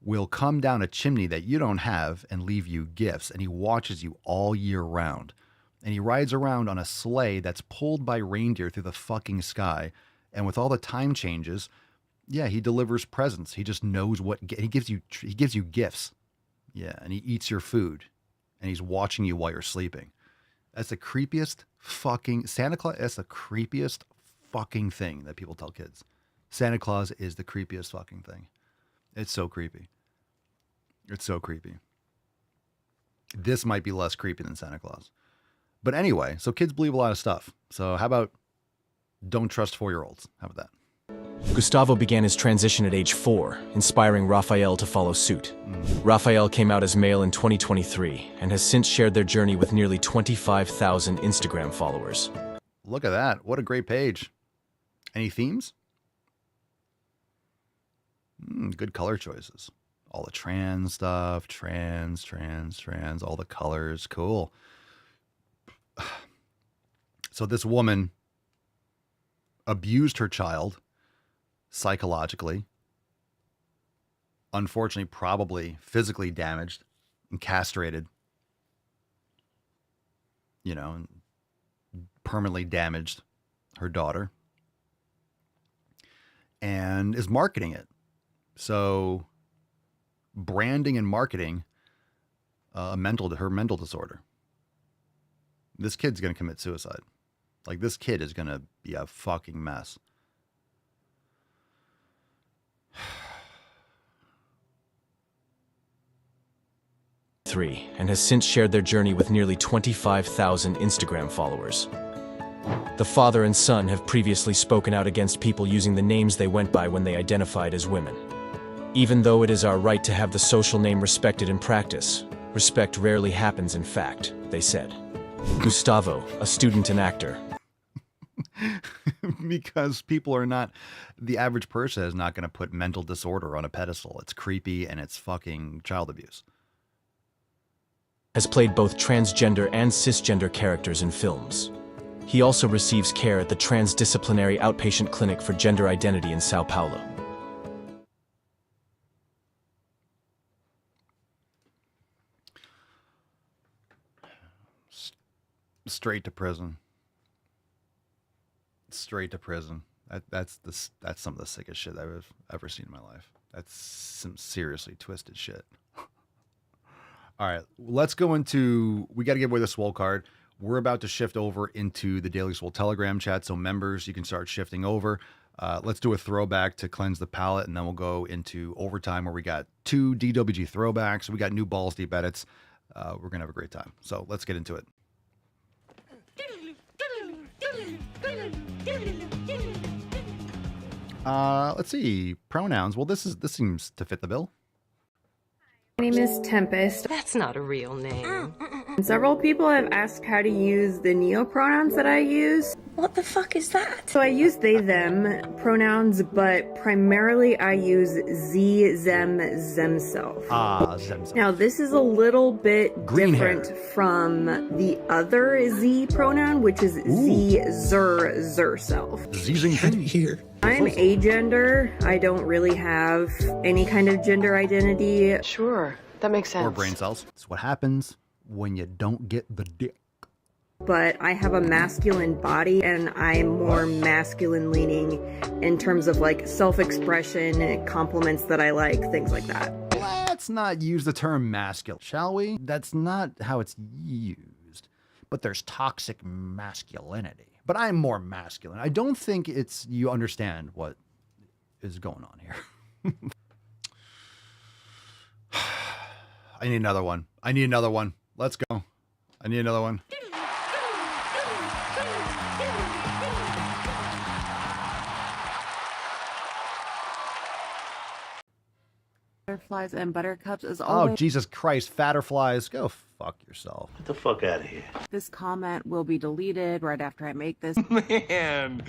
will come down a chimney that you don't have and leave you gifts, and he watches you all year round. And he rides around on a sleigh that's pulled by reindeer through the fucking sky. And with all the time changes, yeah, he delivers presents. He just knows what he gives you gifts. Yeah, and he eats your food, and he's watching you while you're sleeping. That's the creepiest fucking Santa Claus. That's the creepiest fucking thing that people tell kids. Santa Claus is the creepiest fucking thing. It's so creepy. It's so creepy. This might be less creepy than Santa Claus. But anyway, so kids believe a lot of stuff. So how about don't trust 4-year-olds? How about that? Gustavo began his transition at age 4, inspiring Rafael to follow suit. Rafael came out as male in 2023 and has since shared their journey with nearly 25,000 Instagram followers. Look at that. What a great page. Any themes? Good color choices. All the trans stuff, trans, all the colors. Cool. So this woman abused her child psychologically, unfortunately, probably physically damaged and castrated, and permanently damaged her daughter, and is marketing it. So branding and marketing her mental disorder. This kid's going to commit suicide. Like, this kid is going to be a fucking mess. And has since shared their journey with nearly 25,000 Instagram followers. The father and son have previously spoken out against people using the names they went by when they identified as women. Even though it is our right to have the social name respected in practice, respect rarely happens in fact, they said. Gustavo, a student and actor. Because people are not, the average person is not going to put mental disorder on a pedestal. It's creepy and it's fucking child abuse. Has played both transgender and cisgender characters in films. He also receives care at the Transdisciplinary Outpatient Clinic for Gender Identity in Sao Paulo. Straight to prison. Straight to prison. That's some of the sickest shit I've ever seen in my life. That's some seriously twisted shit. All right, let's go into, we got to give away the Swole card. We're about to shift over into the Daily Swole Telegram chat. So members, you can start shifting over. Let's do a throwback to cleanse the palate, and then we'll go into overtime where we got 2 DWG throwbacks. We got new Balls Deep edits. We're going to have a great time. So let's get into it. Let's see. Pronouns. Well, this seems to fit the bill. My name is Tempest. That's not a real name. Several people have asked how to use the neopronouns that I use. What the fuck is that? So I use they, them pronouns, but primarily I use ze, them, zemself. Zemself. Now this is a little bit Green different hair. from the other ze pronoun, which is ze, zer, zerself. Here. I'm agender. I don't really have any kind of gender identity. Sure, that makes sense. Or brain cells. It's what happens when you don't get the dick. But I have a masculine body and I'm more masculine leaning in terms of like self-expression, compliments that I like, things like that. Let's not use the term masculine, shall we? That's not how it's used. But there's toxic masculinity. But I'm more masculine. I don't think it's, you understand what is going on here. I need another one. I need another one. Let's go. I need another one. Butterflies and buttercups is always... Oh, Jesus Christ. Fatterflies. Go fuck yourself. Get the fuck out of here. This comment will be deleted right after I make this. Man,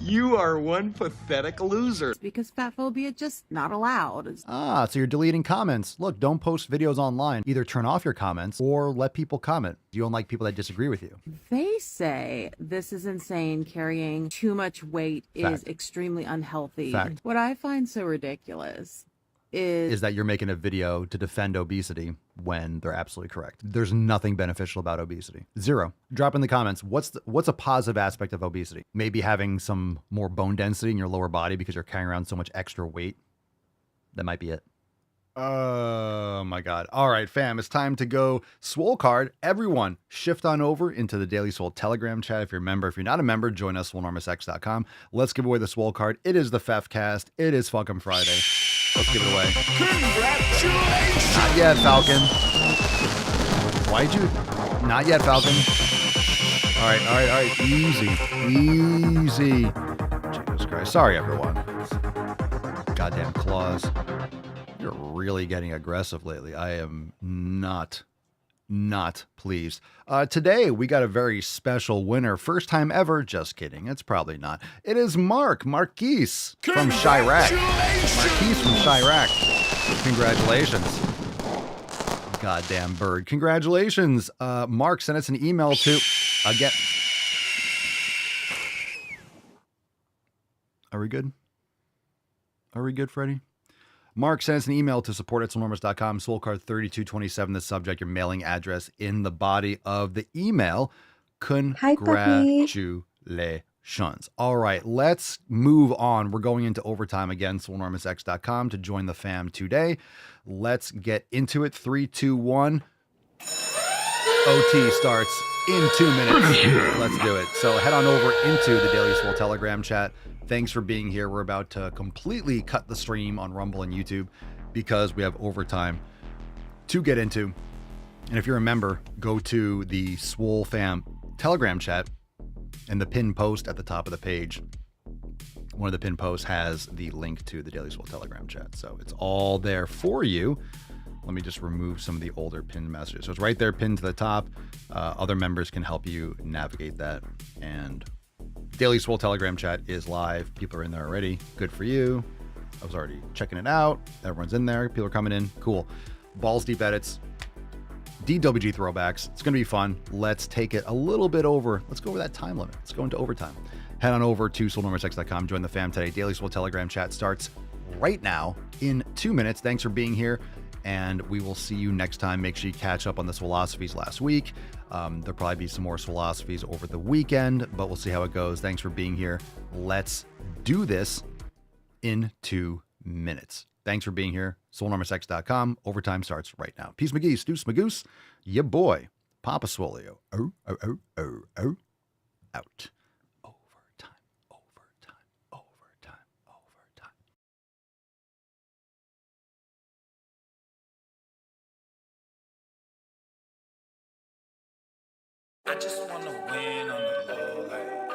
you are one pathetic loser. Because fat phobia just not allowed. So you're deleting comments. Look, don't post videos online. Either turn off your comments or let people comment. You don't like people that disagree with you. They say this is insane. Carrying too much weight is Fact. extremely unhealthy. Fact. What I find so ridiculous is that you're making a video to defend obesity when they're absolutely correct. There's nothing beneficial about obesity. Zero. Drop in the comments. What's a positive aspect of obesity? Maybe having some more bone density in your lower body because you're carrying around so much extra weight. That might be it. Oh my God. All right, fam, it's time to go Swole card. Everyone shift on over into the Daily Swole Telegram chat. If you're a member, if you're not a member, join us, swolenormousx.com. Let's give away the Swole card. It is the Fefcast. It is fucking Friday. Let's give it away. Congratulations! Not yet, Falcon. Why'd you? Not yet, Falcon. All right. Easy. Jesus Christ. Sorry, everyone. Goddamn claws. You're really getting aggressive lately. I am not pleased. Today, we got a very special winner. First time ever. Just kidding. It's probably not. It is Marquise from Chirac. Marquise from Chirac. Congratulations. Goddamn bird. Congratulations. Mark sent us an email to, again. Are we good? Are we good, Freddie? Mark sent us an email to support@swolenormous.com, Swole card 3227, the subject, your mailing address in the body of the email. Congratulations. All right, let's move on. We're going into overtime again, swolenormousx.com to join the fam today. Let's get into it. 3, 2, 1. OT starts in 2 minutes. Let's do it. So head on over into the Daily Swole Telegram chat. Thanks for being here. We're about to completely cut the stream on Rumble and YouTube because we have overtime to get into. And if you're a member, go to the Swole Fam Telegram chat and the pinned post at the top of the page. One of the pinned posts has the link to the Daily Swole Telegram chat. So it's all there for you. Let me just remove some of the older pinned messages. So it's right there pinned to the top. Other members can help you navigate that. And Daily Swole Telegram chat is live. People are in there already. Good for you. I was already checking it out. Everyone's in there. People are coming in. Cool. Balls deep edits. DWG throwbacks. It's going to be fun. Let's take it a little bit over. Let's go over that time limit. Let's go into overtime. Head on over to swolenormousx.com. Join the fam today. Daily Swole Telegram chat starts right now in 2 minutes. Thanks for being here. And we will see you next time. Make sure you catch up on the Swolosophies last week. There'll probably be some more Swolosophies over the weekend, but we'll see how it goes. Thanks for being here. Let's do this in 2 minutes. Thanks for being here. swolenormousx.com. Overtime starts right now. Peace, McGee's, Deuce, Magoose, ya boy, Papa Swolio. Out. I just wanna win on the low, like